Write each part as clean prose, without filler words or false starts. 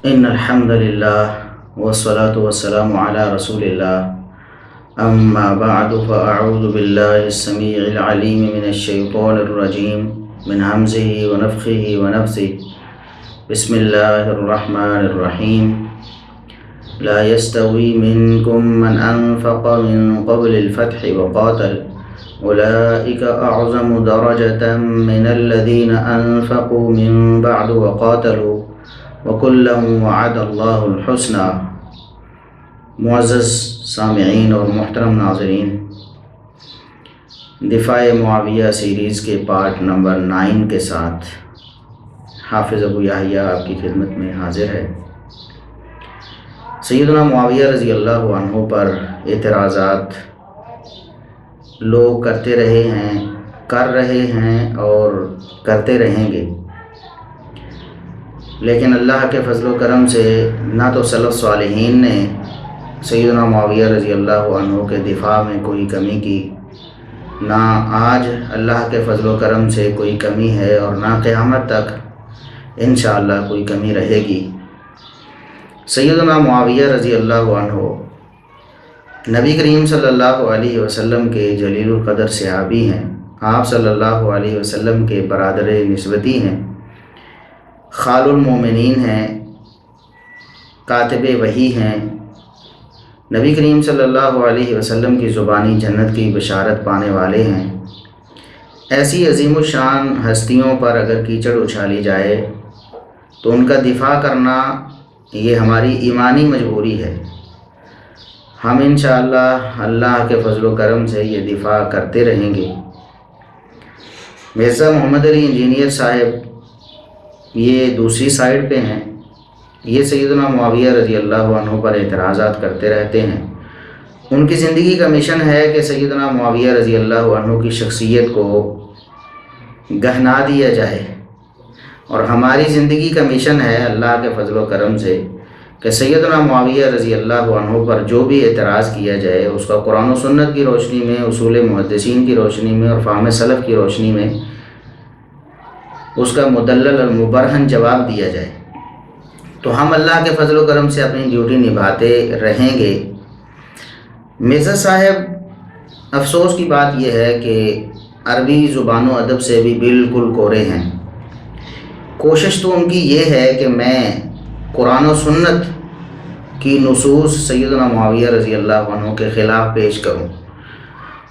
ان الحمد للہ والصلاة والسلام علی رسول اللہ اما بعد فاعوذ باللہ السمیع العلیم من الشیطان الرجیم من ہمزہ ونفخہ ونفثہ بسم اللہ الرحمن الرحیم لا يستوی منکم من انفق من قبل الفتح وقاتل اولئک اعظم درجة من الذین انفقوا من بعد وقاتلوا وَكُلًّا وَعَدَ اللَّهُ الْحُسْنَى۔ معزز سامعین اور محترم ناظرین، دفاع معاویہ سیریز کے پارٹ نمبر 9 کے ساتھ حافظ ابو یحییٰ آپ کی خدمت میں حاضر ہے۔ سیدنا معاویہ رضی اللہ عنہ پر اعتراضات لوگ کرتے رہے ہیں، کر رہے ہیں اور کرتے رہیں گے، لیکن اللہ کے فضل و کرم سے نہ تو سلف صالحین نے سیدنا معاویہ رضی اللہ عنہ کے دفاع میں کوئی کمی کی، نہ آج اللہ کے فضل و کرم سے کوئی کمی ہے اور نہ قیامت تک انشاءاللہ کوئی کمی رہے گی۔ سیدنا معاویہ رضی اللہ عنہ نبی کریم صلی اللہ علیہ وسلم کے جلیل القدر صحابی ہیں، آپ صلی اللہ علیہ وسلم کے برادر نسبتی ہیں، خال المومنین ہیں، کاتب وحی ہیں، نبی کریم صلی اللہ علیہ وسلم کی زبانی جنت کی بشارت پانے والے ہیں۔ ایسی عظیم الشان ہستیوں پر اگر کیچڑ اچھالی جائے تو ان کا دفاع کرنا یہ ہماری ایمانی مجبوری ہے۔ ہم انشاءاللہ اللہ کے فضل و کرم سے یہ دفاع کرتے رہیں گے۔ مرزا محمد علی انجینئر صاحب یہ دوسری سائیڈ پہ ہیں، یہ سیدنا معاویہ رضی اللہ عنہ پر اعتراضات کرتے رہتے ہیں۔ ان کی زندگی کا مشن ہے کہ سیدنا معاویہ رضی اللہ عنہ کی شخصیت کو گہنا دیا جائے، اور ہماری زندگی کا مشن ہے اللہ کے فضل و کرم سے کہ سیدنا معاویہ رضی اللہ عنہ پر جو بھی اعتراض کیا جائے اس کا قرآن و سنت کی روشنی میں، اصول محدثین کی روشنی میں اور فہم سلف کی روشنی میں اس کا مدلل اور مبرہن جواب دیا جائے۔ تو ہم اللہ کے فضل و کرم سے اپنی ڈیوٹی نبھاتے رہیں گے۔ مرزا صاحب افسوس کی بات یہ ہے کہ عربی زبان و ادب سے بھی بالکل کورے ہیں۔ کوشش تو ان کی یہ ہے کہ میں قرآن و سنت کی نصوص سیدنا معاویہ رضی اللہ عنہ کے خلاف پیش کروں،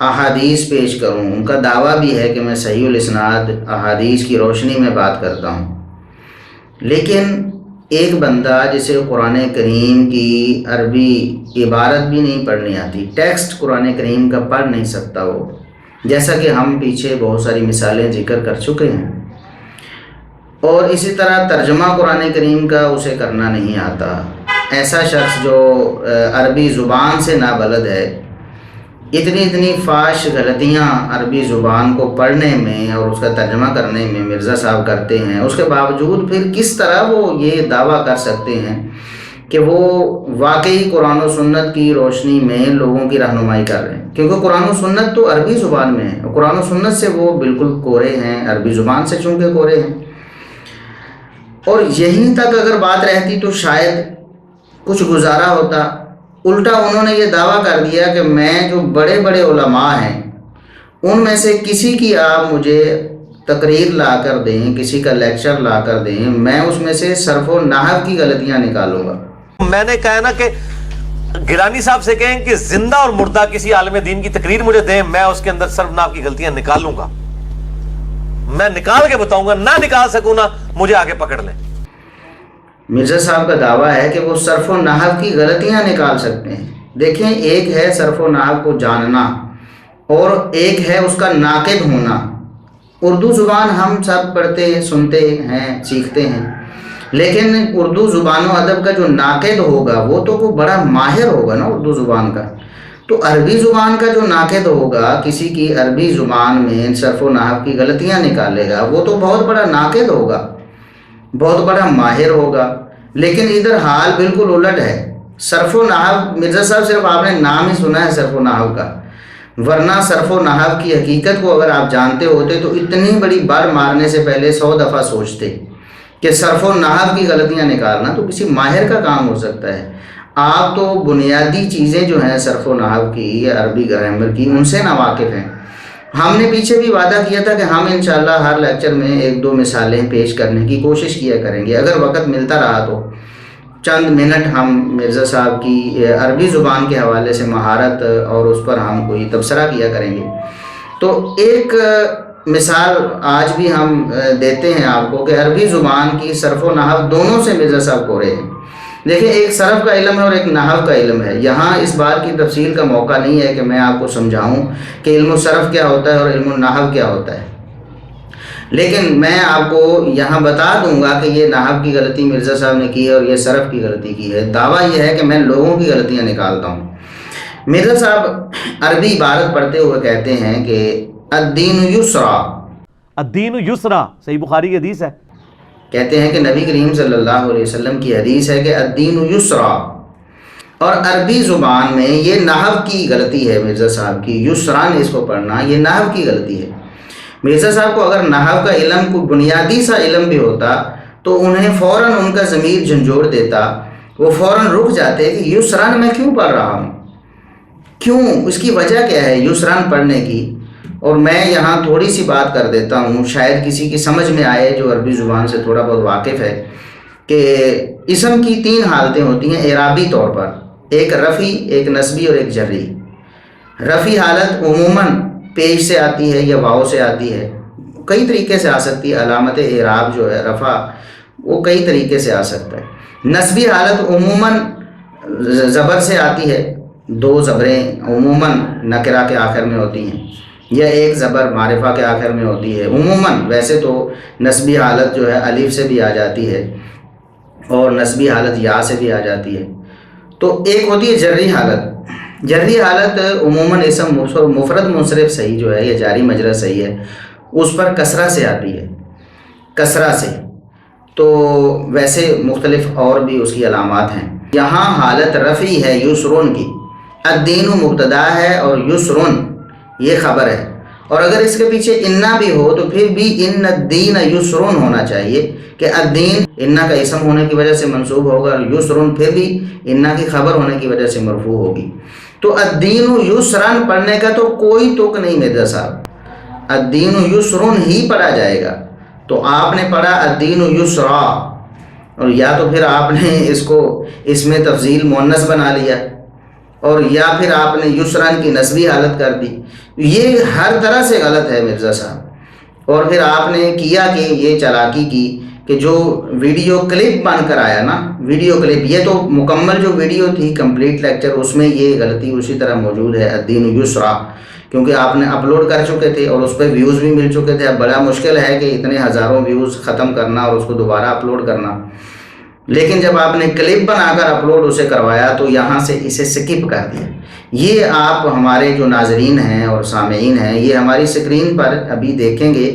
احادیث پیش کروں۔ ان کا دعویٰ بھی ہے کہ میں صحیح الاسناد احادیث کی روشنی میں بات کرتا ہوں، لیکن ایک بندہ جسے قرآن کریم کی عربی عبارت بھی نہیں پڑھنی آتی، ٹیکسٹ قرآن کریم کا پڑھ نہیں سکتا وہ، جیسا کہ ہم پیچھے بہت ساری مثالیں ذکر کر چکے ہیں، اور اسی طرح ترجمہ قرآن کریم کا اسے کرنا نہیں آتا۔ ایسا شخص جو عربی زبان سے نابلد ہے، اتنی فاش غلطیاں عربی زبان کو پڑھنے میں اور اس کا ترجمہ کرنے میں مرزا صاحب کرتے ہیں، اس کے باوجود پھر کس طرح وہ یہ دعویٰ کر سکتے ہیں کہ وہ واقعی قرآن و سنت کی روشنی میں لوگوں کی رہنمائی کر رہے ہیں؟ کیونکہ قرآن و سنت تو عربی زبان میں ہے، قرآن و سنت سے وہ بالکل کورے ہیں، عربی زبان سے چونکہ کورے ہیں۔ اور یہیں تک اگر بات رہتی تو شاید کچھ گزارا ہوتا، الٹا انہوں نے یہ دعویٰ کر دیا کہ میں جو بڑے بڑے علماء ہیں ان میں سے کسی کی آپ مجھے تقریر لا کر دیں، کسی کا لیکچر لا کر دیں، میں اس میں سے صرف و نحو کی غلطیاں نکالوں گا۔ میں نے کہا نا کہ گیلانی صاحب سے کہیں کہ زندہ اور مردہ کسی عالم دین کی تقریر مجھے دیں، میں اس کے اندر صرف نحو کی غلطیاں نکالوں گا، میں نکال کے بتاؤں گا، نہ نکال سکوں نا مجھے آگے پکڑ لیں۔ مرزا صاحب کا دعویٰ ہے کہ وہ صرف و نحو کی غلطیاں نکال سکتے ہیں۔ دیکھیں، ایک ہے صرف و نحو کو جاننا اور ایک ہے اس کا ناقد ہونا۔ اردو زبان ہم سب پڑھتے ہیں، سنتے ہیں، سیکھتے ہیں، لیکن اردو زبان و ادب کا جو ناقد ہوگا وہ تو کوئی بڑا ماہر ہوگا نا اردو زبان کا۔ تو عربی زبان کا جو ناقد ہوگا، کسی کی عربی زبان میں صرف و نحو کی غلطیاں نکالے گا، وہ تو بہت بڑا ناقد ہوگا، بہت بڑا ماہر ہوگا۔ لیکن ادھر حال بالکل الٹ ہے۔ صرف و نحو، مرزا صاحب صرف آپ نے نام ہی سنا ہے صرف و نحو کا، ورنہ صرف و نحو کی حقیقت کو اگر آپ جانتے ہوتے تو اتنی بڑی بار مارنے سے پہلے 100 دفعہ سوچتے کہ صرف و نحو کی غلطیاں نکالنا تو کسی ماہر کا کام ہو سکتا ہے. آپ تو بنیادی چیزیں جو ہیں صرف و نحو کی یا عربی گرامر کی ان سے ناواقف ہیں. ہم نے پیچھے بھی وعدہ کیا تھا کہ ہم انشاءاللہ ہر لیکچر میں 1-2 مثالیں پیش کرنے کی کوشش کیا کریں گے. اگر وقت ملتا رہا تو چند منٹ ہم مرزا صاحب کی عربی زبان کے حوالے سے مہارت اور اس پر ہم کوئی تبصرہ کیا کریں گے. تو ایک مثال آج بھی ہم دیتے ہیں آپ کو کہ عربی زبان کی صرف و نحو دونوں سے مرزا صاحب کورے ہیں. دیکھیں ایک صرف کا علم ہے اور ایک نحو کا علم ہے. یہاں اس بات کی تفصیل کا موقع نہیں ہے کہ میں آپ کو سمجھاؤں کہ علم الصرف کیا ہوتا ہے اور علم النحو کیا ہوتا ہے، لیکن میں آپ کو یہاں بتا دوں گا کہ یہ نحو کی غلطی مرزا صاحب نے کی ہے اور یہ صرف کی غلطی کی ہے. دعویٰ یہ ہے کہ میں لوگوں کی غلطیاں نکالتا ہوں. مرزا صاحب عربی عبارت پڑھتے ہوئے کہتے ہیں کہ الدین یسرا. الدین یسرا صحیح بخاری کی حدیث ہے. کہتے ہیں کہ نبی کریم صلی اللہ علیہ وسلم کی حدیث ہے کہ الدین یسرا، اور عربی زبان میں یہ نحو کی غلطی ہے مرزا صاحب کی. یسرا نے اس کو پڑھنا، یہ نحو کی غلطی ہے. مرزا صاحب کو اگر نحو کا علم کوئی بنیادی سا علم بھی ہوتا تو انہیں فوراً ان کا ضمیر جھنجھوڑ دیتا، وہ فوراً رک جاتے کہ یسران میں کیوں پڑھ رہا ہوں، کیوں، اس کی وجہ کیا ہے یسران پڑھنے کی. اور میں یہاں تھوڑی سی بات کر دیتا ہوں، شاید کسی کی سمجھ میں آئے جو عربی زبان سے تھوڑا بہت واقف ہے، کہ اسم کی 3 حالتیں ہوتی ہیں اعرابی طور پر، ایک رفعی، ایک نصبی اور ایک جری. رفعی حالت عموماً پیش سے آتی ہے یا واو سے آتی ہے، کئی طریقے سے آ سکتی ہے. علامت اعراب جو ہے رفع وہ کئی طریقے سے آ سکتا ہے. نصبی حالت عموماً زبر سے آتی ہے، 2 زبریں عموماً نکرہ کے آخر میں ہوتی ہیں یا 1 زبر معرفہ کے آخر میں ہوتی ہے عموماً. ویسے تو نصبی حالت جو ہے الف سے بھی آ جاتی ہے اور نصبی حالت یا سے بھی آ جاتی ہے. تو ایک ہوتی ہے جری حالت. جری حالت عموماً اسم مفرد منصرف صحیح جو ہے یا جاری مجرد صحیح ہے اس پر کسرہ سے آتی ہے، کسرہ سے. تو ویسے مختلف اور بھی اس کی علامات ہیں. یہاں حالت رفعی ہے یسرون کی، الدین مبتدا ہے اور یسرون یہ خبر ہے، اور اگر اس کے پیچھے انا بھی ہو تو پھر بھی ان الدین یسرون ہونا چاہیے کہ الدین انا کا اسم ہونے کی وجہ سے منصوب ہوگا اور یسرون پھر بھی انا کی خبر ہونے کی وجہ سے مرفوع ہوگی. تو الدین یسرن پڑھنے کا تو کوئی تک نہیں مرزا صاحب، الدین یسرن ہی پڑھا جائے گا. تو آپ نے پڑھا الدین یسرا، اور یا تو پھر آپ نے اس کو اس میں تفضیل مؤنث بنا لیا، اور یا پھر آپ نے یسرن کی نسبی حالت کر دی. یہ ہر طرح سے غلط ہے مرزا صاحب. اور پھر آپ نے کیا کہ یہ چالاکی کی کہ جو ویڈیو کلپ بن کر آیا نا، ویڈیو کلپ، یہ تو مکمل جو ویڈیو تھی کمپلیٹ لیکچر اس میں یہ غلطی اسی طرح موجود ہے الدین یسرا، کیونکہ آپ نے اپلوڈ کر چکے تھے اور اس پہ ویوز بھی مل چکے تھے. اب بڑا مشکل ہے کہ اتنے ہزاروں ویوز ختم کرنا اور اس کو دوبارہ اپلوڈ کرنا. لیکن جب آپ نے کلپ بنا کر اپلوڈ اسے کروایا تو یہاں سے اسے سکپ کر دیا. یہ آپ ہمارے جو ناظرین ہیں اور سامعین ہیں یہ ہماری سکرین پر ابھی دیکھیں گے،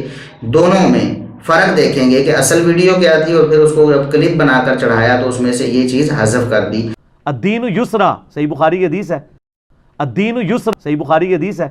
دونوں میں فرق دیکھیں گے کہ اصل ویڈیو کیا تھی اور پھر اس کو جب کلپ بنا کر چڑھایا تو اس میں سے یہ چیز حذف کر دی. الدین یسرا صحیح بخاری کی حدیث ہے. الدین یسرا صحیح بخاری کی حدیث ہے.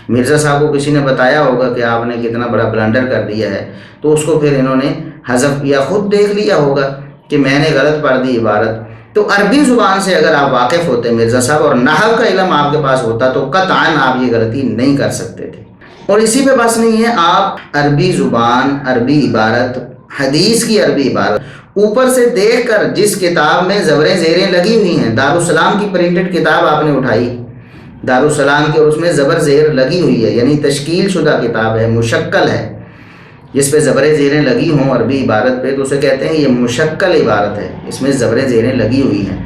مرزا صاحب کو کسی نے بتایا ہوگا کہ آپ نے کتنا بڑا بلنڈر کر دیا ہے، تو اس کو پھر انہوں نے حذف یا خود دیکھ لیا ہوگا کہ میں نے غلط پڑھ دی عبارت. تو عربی زبان سے اگر آپ واقف ہوتے مرزا صاحب اور نحو کا علم آپ کے پاس ہوتا تو قطعاً آپ یہ غلطی نہیں کر سکتے تھے. اور اسی پہ بس نہیں ہے، آپ عربی زبان، عربی عبارت، حدیث کی عربی عبارت اوپر سے دیکھ کر جس کتاب میں زبریں زیریں لگی ہوئی ہیں، دارالسلام کی پرنٹڈ کتاب آپ نے اٹھائی دارالسلام کی، اور اس میں زبر زیر لگی ہوئی ہے، یعنی تشکیل شدہ کتاب ہے، مشکل ہے، جس پہ زبریں زیریں لگی ہوں عربی عبارت پہ تو اسے کہتے ہیں یہ مشکل عبارت ہے، اس میں زبریں زیریں لگی ہوئی ہیں.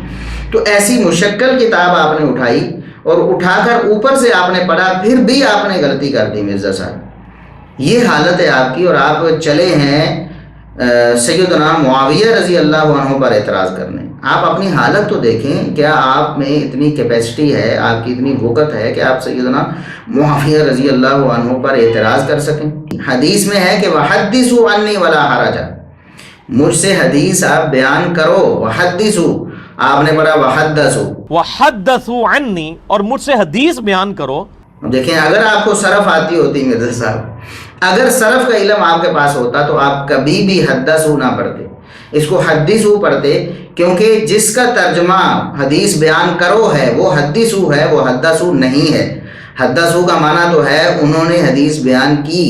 تو ایسی مشکل کتاب آپ نے اٹھائی اور اٹھا کر اوپر سے آپ نے پڑھا، پھر بھی آپ نے غلطی کر دی مرزا صاحب. یہ حالت ہے آپ کی، اور آپ چلے ہیں سیدنا معاویہ رضی اللہ عنہ پر اعتراض کرنے. آپ اپنی حالت تو دیکھیں، کیا آپ میں اتنی کیپیسٹی ہے، آپ کی اتنی وقت ہے کہ آپ سیدنا معاویہ رضی اللہ عنہ پر اعتراض کر سکیں؟ حدیث میں ہے کہ وحدثوا عنی ولا حرج، مجھ سے حدیث آپ بیان کرو. وحدثوا آپ نے پڑھا وحدثوا، وحدثوا عنی اور مجھ سے حدیث بیان کرو. دیکھیں اگر آپ کو صرف آتی ہوتی مرزا صاحب اگر صرف کا علم آپ کے پاس ہوتا تو آپ کبھی بھی حدثو نہ پڑھتے، اس کو حدثو پڑھتے، کیونکہ جس کا ترجمہ حدیث بیان کرو ہے وہ حدثو ہے، وہ حدثو نہیں ہے۔ حدثو کا معنی تو ہے انہوں نے حدیث بیان کی،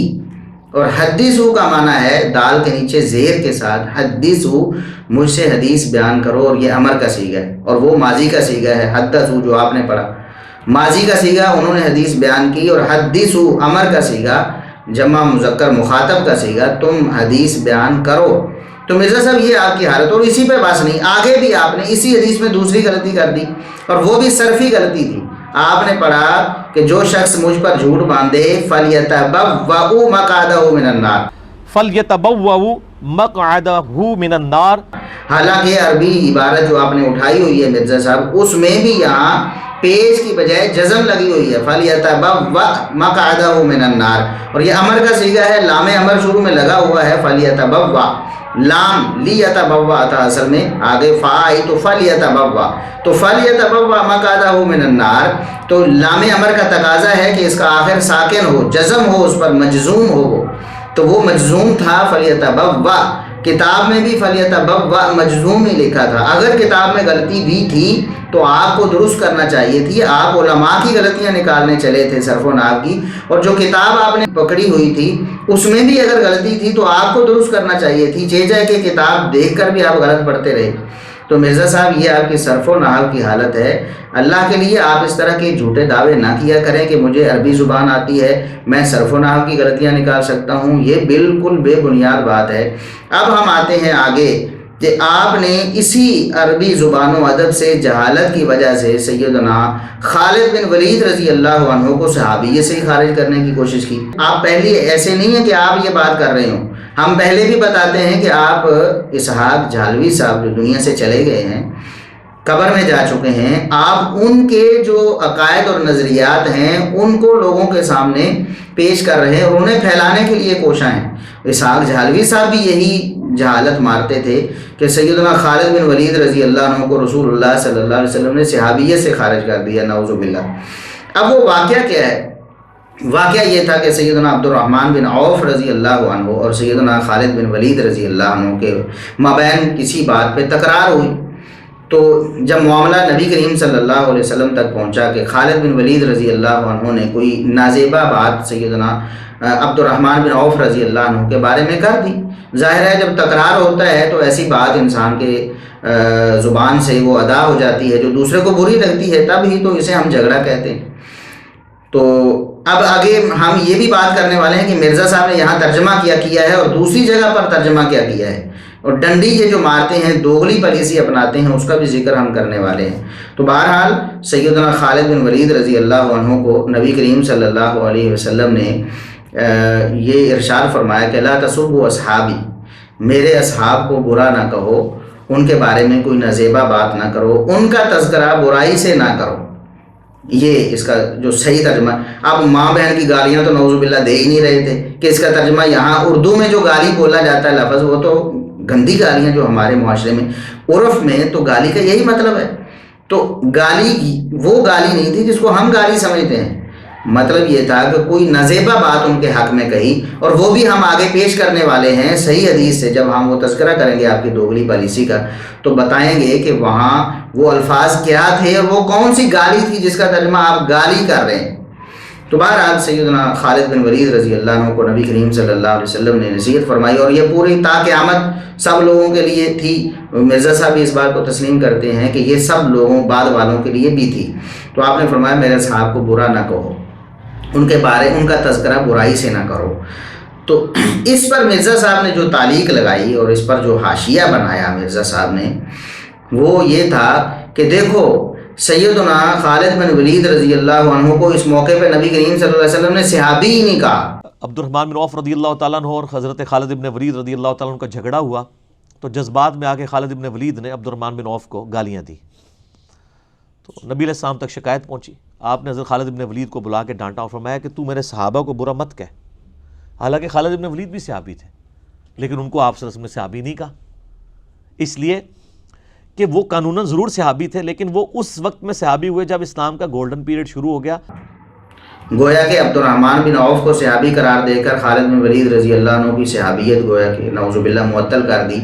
اور حدثو کا معنی ہے دال کے نیچے زیر کے ساتھ حدثو، مجھ سے حدیث بیان کرو، اور یہ امر کا صیغہ ہے، اور وہ ماضی کا صیغہ ہے۔ حدثو جو آپ نے پڑھا ماضی کا صیغہ، انہوں نے حدیث بیان کی، اور حدثو امر کا صیغہ، جمع مذکر مخاطب کا صیغہ، تم حدیث بیان کرو۔ تو مرزا صاحب یہ آپ کی حالت، اور اسی پہ بس نہیں، آگے بھی آپ نے اسی حدیث میں دوسری غلطی کر دی، اور وہ بھی صرفی غلطی تھی۔ آپ نے پڑھا کہ جو شخص مجھ پر جھوٹ باندھے فَلْيَتَبَوَّأْ مَقْعَدَهُ مِنَ النَّارِ، فَلْيَتَبَوَّأْ مَقْعَدَهُ مِنَ النَّارِ۔ حالانکہ عربی عبارت جو آپ نے اٹھائی ہوئی ہے مرزا صاحب، اس میں بھی یہاں پیش کی بجائے جزم لگی ہوئی ہے، فَلْيَتَبَوَّأْ مَقْعَدَهُ مِنَ النَّارِ، اور یہ امر کا صیغہ ہے، لام امر شروع میں لگا ہوا ہے، فَلْيَتَبَوَّأْ، لام لیتبوا تھا اصل میں، آگے فا آئی تو فلیتبوا، تو فلیتبوا مقعدہ من النار، تو لام امر کا تقاضا ہے کہ اس کا آخر ساکن ہو، جزم ہو، اس پر مجزوم ہو، وہ تو وہ مجزوم تھا فلیتبوا۔ کتاب میں بھی فلیتبوا مجزوم ہی لکھا تھا۔ اگر کتاب میں غلطی بھی تھی تو آپ کو درست کرنا چاہیے تھی، آپ علماء کی غلطیاں نکالنے چلے تھے صرف و نحو کی، اور جو کتاب آپ نے پکڑی ہوئی تھی اس میں بھی اگر غلطی تھی تو آپ کو درست کرنا چاہیے تھی، جائے کہ کتاب دیکھ کر بھی آپ غلط پڑھتے رہے۔ تو مرزا صاحب یہ آپ کی صرف و نحو کی حالت ہے۔ اللہ کے لیے آپ اس طرح کے جھوٹے دعوے نہ کیا کریں کہ مجھے عربی زبان آتی ہے، میں صرف و نحو کی غلطیاں نکال سکتا ہوں، یہ بالکل بے بنیاد بات ہے۔ اب ہم آتے ہیں آگے کہ آپ نے اسی عربی زبان و ادب سے جہالت کی وجہ سے سیدنا خالد بن ولید رضی اللہ عنہ کو صحابیت سے ہی خارج کرنے کی کوشش کی۔ آپ پہلے ایسے نہیں ہے کہ آپ یہ بات کر رہے ہوں، ہم پہلے بھی بتاتے ہیں کہ آپ اسحاق جھالوی صاحب جو دنیا سے چلے گئے ہیں، قبر میں جا چکے ہیں، آپ ان کے جو عقائد اور نظریات ہیں ان کو لوگوں کے سامنے پیش کر رہے ہیں اور انہیں پھیلانے کے لیے کوشاں ہیں۔ اسحاق جھالوی صاحب بھی یہی جہالت مارتے تھے کہ سیدنا خالد بن ولید رضی اللہ عنہ کو رسول اللہ صلی اللہ علیہ وسلم نے صحابیت سے خارج کر دیا، نعوذ باللہ۔ اب وہ واقعہ کیا ہے؟ واقعہ یہ تھا کہ سیدنا عبد الرحمن بن عوف رضی اللہ عنہ اور سیدنا خالد بن ولید رضی اللہ عنہ کے مابین کسی بات پہ تکرار ہوئی، تو جب معاملہ نبی کریم صلی اللہ علیہ وسلم تک پہنچا کہ خالد بن ولید رضی اللہ عنہ نے کوئی نازیبہ بات سیدنا عبد الرحمن بن عوف رضی اللہ عنہ کے بارے میں کر دی، ظاہر ہے جب تکرار ہوتا ہے تو ایسی بات انسان کے زبان سے وہ ادا ہو جاتی ہے جو دوسرے کو بری لگتی ہے، تب ہی تو اسے ہم جھگڑا کہتے ہیں۔ تو اب آگے ہم یہ بھی بات کرنے والے ہیں کہ مرزا صاحب نے یہاں ترجمہ کیا ہے اور دوسری جگہ پر ترجمہ کیا ہے، اور ڈنڈی یہ جو مارتے ہیں، دوغلی پالیسی اپناتے ہیں، اس کا بھی ذکر ہم کرنے والے ہیں۔ تو بہرحال سیدنا خالد بن ولید رضی اللہ عنہ کو نبی کریم صلی اللہ علیہ وسلم نے یہ ارشاد فرمایا کہ لا تسبوا اصحابی، میرے اصحاب کو برا نہ کہو، ان کے بارے میں کوئی نازیبہ بات نہ کرو، ان کا تذکرہ برائی سے نہ کرو۔ یہ اس کا جو صحیح ترجمہ، اب ماں بہن کی گالیاں تو نعوذ باللہ دے ہی نہیں رہے تھے کہ اس کا ترجمہ یہاں اردو میں جو گالی بولا جاتا ہے لفظ، وہ تو گندی گالیاں جو ہمارے معاشرے میں عرف میں تو گالی کا یہی مطلب ہے، تو گالی وہ گالی نہیں تھی جس کو ہم گالی سمجھتے ہیں، مطلب یہ تھا کہ کوئی نازیبہ بات ان کے حق میں کہی، اور وہ بھی ہم آگے پیش کرنے والے ہیں صحیح حدیث سے۔ جب ہم وہ تذکرہ کریں گے آپ کی دوغلی پالیسی کا تو بتائیں گے کہ وہاں وہ الفاظ کیا تھے اور وہ کون سی گالی تھی جس کا ترجمہ آپ گالی کر رہے ہیں۔ تو بہرحال سیدنا خالد بن ولید رضی اللہ عنہ کو نبی کریم صلی اللہ علیہ وسلم نے نصیحت فرمائی، اور یہ پوری تا قیامت سب لوگوں کے لیے تھی۔ مرزا صاحب بھی اس بات کو تسلیم کرتے ہیں کہ یہ سب لوگوں بعد والوں کے لیے بھی تھی۔ تو آپ نے فرمایا میرے صحاب کو برا نہ کہو، ان کے بارے ان کا تذکرہ برائی سے نہ کرو۔ تو اس پر مرزا صاحب نے جو تعلیق لگائی اور اس پر جو حاشیہ بنایا مرزا صاحب نے، وہ یہ تھا کہ دیکھو سیدنا خالد بن ولید رضی اللہ عنہ کو اس موقع پہ نبی کریم صلی اللہ علیہ وسلم نے صحابی ہی نہیں کہا۔ عبد الرحمن بن عوف رضی اللہ تعالیٰ عنہ اور حضرت خالد بن ولید رضی اللہ تعالیٰ عنہ کا جھگڑا ہوا، تو جذبات میں آگے خالد بن ولید نے عبد الرحمن بن عوف کو گالیاں دی، تو نبی علیہ السلام تک شکایت پہنچی۔ آپ نے حضرت خالد بن ولید کو بلا کے ڈانٹا اور فرمایا کہ تو میرے صحابہ کو برا مت کہہ۔ حالانکہ خالد بن ولید بھی صحابی تھے، لیکن ان کو آپ صلی اللہ علیہ وسلم نے صحابی نہیں کہا، اس لیے کہ وہ قانوناً ضرور صحابی تھے، لیکن وہ اس وقت میں صحابی ہوئے جب اسلام کا گولڈن پیریڈ شروع ہو گیا۔ گویا کہ عبد الرحمن بن عوف کو صحابی قرار دے کر خالد بن ولید رضی اللہ عنہ کی صحابیت گویا کہ نعوذ باللہ معطل کر دی۔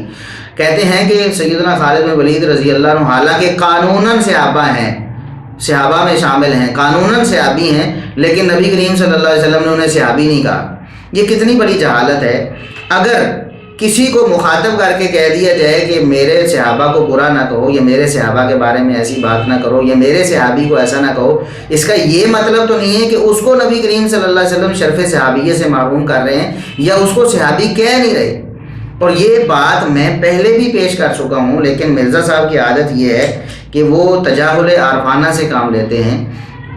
کہتے ہیں کہ سیدنا خالد بن ولید رضی اللہ عنہ حالانکہ قانوناً صحابہ ہیں، صحابہ میں شامل ہیں، قانوناً صحابی ہیں، لیکن نبی کریم صلی اللہ علیہ وسلم نے انہیں صحابی نہیں کہا۔ یہ کتنی بڑی جہالت ہے۔ اگر کسی کو مخاطب کر کے کہہ دیا جائے کہ میرے صحابہ کو برا نہ کہو، یا میرے صحابہ کے بارے میں ایسی بات نہ کرو، یا میرے صحابی کو ایسا نہ کہو، اس کا یہ مطلب تو نہیں ہے کہ اس کو نبی کریم صلی اللہ علیہ وسلم شرف صحابیہ سے محروم کر رہے ہیں یا اس کو صحابی کہہ نہیں رہے۔ اور یہ بات میں پہلے بھی پیش کر چکا ہوں، لیکن مرزا صاحب کی عادت یہ ہے کہ وہ تجاہل عارفانہ سے کام لیتے ہیں۔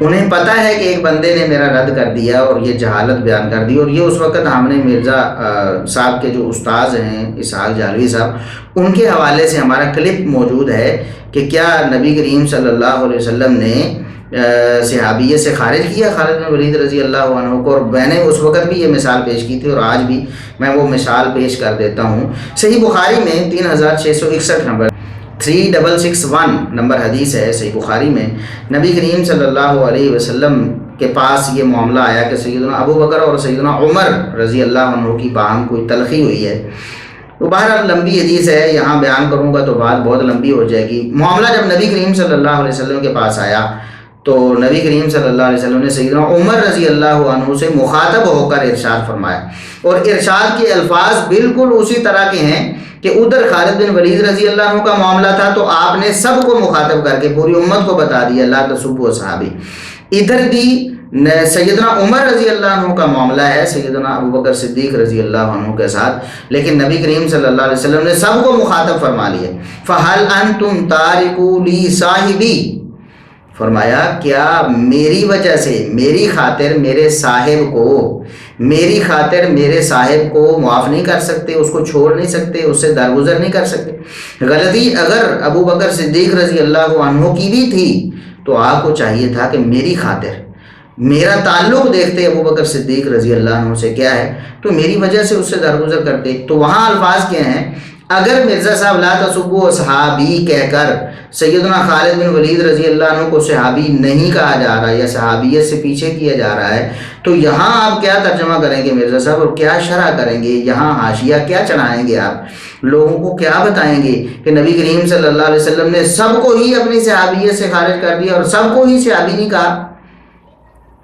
انہیں پتہ ہے کہ ایک بندے نے میرا رد کر دیا اور یہ جہالت بیان کر دی، اور یہ اس وقت ہم نے مرزا صاحب کے جو استاذ ہیں اسحاق جالوی صاحب، ان کے حوالے سے ہمارا کلپ موجود ہے کہ کیا نبی کریم صلی اللہ علیہ وسلم نے صحابیت سے خارج کیا خالد بن ولید رضی اللہ عنہ کو، اور میں نے اس وقت بھی یہ مثال پیش کی تھی اور آج بھی میں وہ مثال پیش کر دیتا ہوں۔ صحیح بخاری میں 3661 نمبر 3661 نمبر حدیث ہے صحیح بخاری میں، نبی کریم صلی اللہ علیہ وسلم کے پاس یہ معاملہ آیا کہ سیدنا ابو بکر اور سیدنا عمر رضی اللہ عنہ کی باہم کوئی تلخی ہوئی ہے۔ تو بہرحال لمبی حدیث ہے، یہاں بیان کروں گا تو بات بہت لمبی ہو جائے گی۔ معاملہ جب نبی کریم صلی اللہ علیہ وسلم کے پاس آیا تو نبی کریم صلی اللہ علیہ وسلم نے سیدنا عمر رضی اللہ عنہ سے مخاطب ہو کر ارشاد فرمایا، اور ارشاد کے الفاظ بالکل اسی طرح کے ہیں کہ ادھر خالد بن ولید رضی اللہ عنہ کا معاملہ تھا تو آپ نے سب کو مخاطب کر کے پوری امت کو بتا دیا لا تسبوا اصحابی۔ ادھر بھی سیدنا عمر رضی اللہ عنہ کا معاملہ ہے سیدنا ابو بکر صدیق رضی اللہ عنہ کے ساتھ، لیکن نبی کریم صلی اللہ علیہ وسلم نے سب کو مخاطب فرما لیا۔ فَهَلْ أَنْتُمْ تَارِكُوا لِي صَاحِبِي، فرمایا کیا میری وجہ سے، میری خاطر میرے صاحب کو، میری خاطر میرے صاحب کو معاف نہیں کر سکتے، اس کو چھوڑ نہیں سکتے، اس سے درگزر نہیں کر سکتے؟ غلطی اگر ابو بکر صدیق رضی اللہ عنہ کی بھی تھی تو آپ کو چاہیے تھا کہ میری خاطر، میرا تعلق دیکھتے ابو بکر صدیق رضی اللہ عنہ سے کیا ہے تو میری وجہ سے اس سے درگزر کرتے۔ تو وہاں الفاظ کیا ہیں؟ اگر مرزا صاحب لا تسبوا صحابی کہہ کر سیدنا خالد بن ولید رضی اللہ عنہ کو صحابی نہیں کہا جا رہا یا صحابیت سے پیچھے کیا جا رہا ہے تو یہاں آپ کیا ترجمہ کریں گے مرزا صاحب، اور کیا شرح کریں گے؟ یہاں حاشیہ کیا چڑھائیں گے؟ آپ لوگوں کو کیا بتائیں گے کہ نبی کریم صلی اللہ علیہ وسلم نے سب کو ہی اپنی صحابیت سے خارج کر دیا اور سب کو ہی صحابی نہیں کہا؟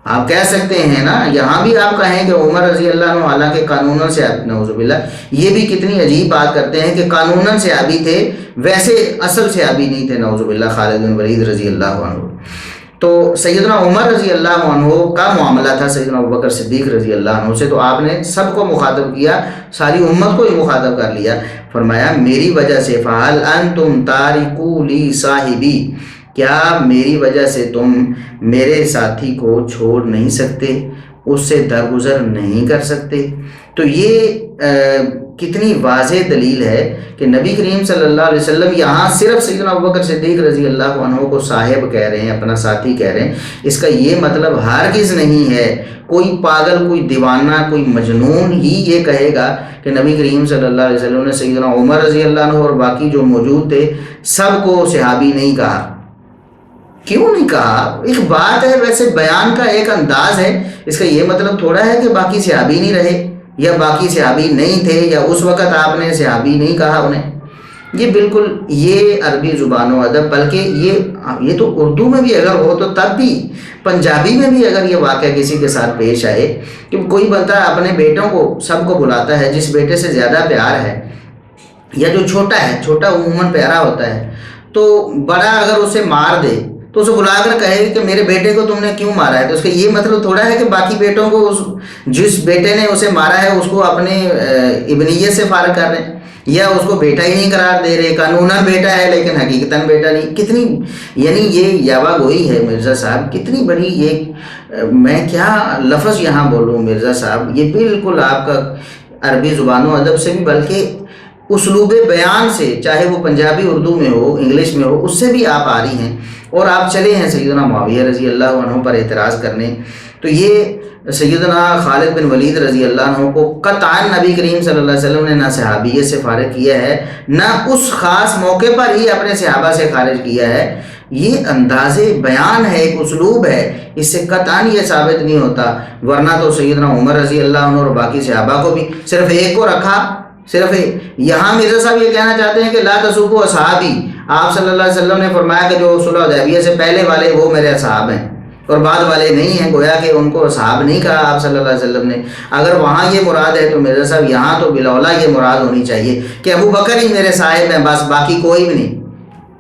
آپ کہہ سکتے ہیں نا، یہاں بھی آپ کہیں کہ عمر رضی اللہ عنہ حالانکہ قانوناً سے، نعوذ باللہ، یہ بھی کتنی عجیب بات کرتے ہیں کہ قانوناً صحابی تھے ویسے اصل صحابی نہیں تھے، نعوذ باللہ، خالد بن ولید رضی اللہ عنہ۔ تو سیدنا عمر رضی اللہ عنہ کا معاملہ تھا سیدنا ابوبکر صدیق رضی اللہ عنہ سے، تو آپ نے سب کو مخاطب کیا، ساری امت کو ہی مخاطب کر لیا۔ فرمایا میری وجہ سے فَهَلْ أَنْتُمْ تَارِكُوا لِي صَاحِبِي، کیا میری وجہ سے تم میرے ساتھی کو چھوڑ نہیں سکتے، اس سے درگزر نہیں کر سکتے؟ تو یہ کتنی واضح دلیل ہے کہ نبی کریم صلی اللہ علیہ وسلم یہاں صرف سیدنا ابوبکر صدیق رضی اللہ عنہ کو صاحب کہہ رہے ہیں، اپنا ساتھی کہہ رہے ہیں۔ اس کا یہ مطلب ہرگز نہیں ہے، کوئی پاگل، کوئی دیوانہ، کوئی مجنون ہی یہ کہے گا کہ نبی کریم صلی اللہ علیہ وسلم نے سیدنا عمر رضی اللہ عنہ اور باقی جو موجود تھے سب کو صحابی نہیں کہا۔ کیوں نہیں کہا؟ ایک بات ہے، ویسے بیان کا ایک انداز ہے، اس کا یہ مطلب تھوڑا ہے کہ باقی صحابی نہیں رہے یا باقی صحابی نہیں تھے یا اس وقت آپ نے صحابی نہیں کہا انہیں۔ یہ بالکل، یہ عربی زبان و ادب، بلکہ یہ تو اردو میں بھی اگر ہو تو تب بھی، پنجابی میں بھی اگر یہ واقعہ کسی کے ساتھ پیش آئے کہ کوئی بندہ اپنے بیٹوں کو سب کو بلاتا ہے، جس بیٹے سے زیادہ پیار ہے یا جو چھوٹا ہے، چھوٹا عموماً پیارا ہوتا ہے، تو بڑا اگر اسے مار دے تو اسے بلا کر کہے کہ میرے بیٹے کو تم نے کیوں مارا ہے، تو اس کا یہ مطلب تھوڑا ہے کہ باقی بیٹوں کو جس بیٹے نے اسے مارا ہے اس کو اپنے ابنیت سے فارغ کر رہے ہیں یا اس کو بیٹا ہی نہیں قرار دے رہے، قانوناً بیٹا ہے لیکن حقیقتاً بیٹا نہیں۔ کتنی، یعنی یہ یاوا گوئی ہے مرزا صاحب، کتنی بڑی، یہ میں کیا لفظ یہاں بولوں مرزا صاحب، یہ بالکل آپ کا عربی زبان و ادب سے بھی بلکہ اسلوب بیان سے، چاہے وہ پنجابی اردو میں ہو، انگلش میں ہو، اس سے بھی آپ آ رہی ہیں اور آپ چلے ہیں سیدنا معاویہ رضی اللہ عنہ پر اعتراض کرنے۔ تو یہ سیدنا خالد بن ولید رضی اللہ عنہ کو قطعاً نبی کریم صلی اللہ علیہ وسلم نے نہ صحابیت سے فارغ کیا ہے، نہ اس خاص موقع پر ہی اپنے صحابہ سے خارج کیا ہے۔ یہ انداز بیان ہے، ایک اسلوب ہے، اس سے قطعاً یہ ثابت نہیں ہوتا. ورنہ تو سیدنا عمر رضی اللہ عنہ اور باقی صحابہ کو بھی صرف ایک کو رکھا، صرف یہاں مرزا صاحب یہ کہنا چاہتے ہیں کہ لا تسبوا اصحابی. آپ صلی اللہ علیہ وسلم نے فرمایا کہ جو صلح حدیبیہ سے پہلے والے وہ میرے اصحاب ہیں اور بعد والے نہیں ہیں. گویا کہ ان کو اصحاب نہیں کہا آپ صلی اللہ علیہ وسلم نے. اگر وہاں یہ مراد ہے تو مرزا صاحب یہاں تو بالاولیٰ یہ مراد ہونی چاہیے کہ ابو بکر ہی میرے صاحب ہیں بس، باقی کوئی بھی نہیں.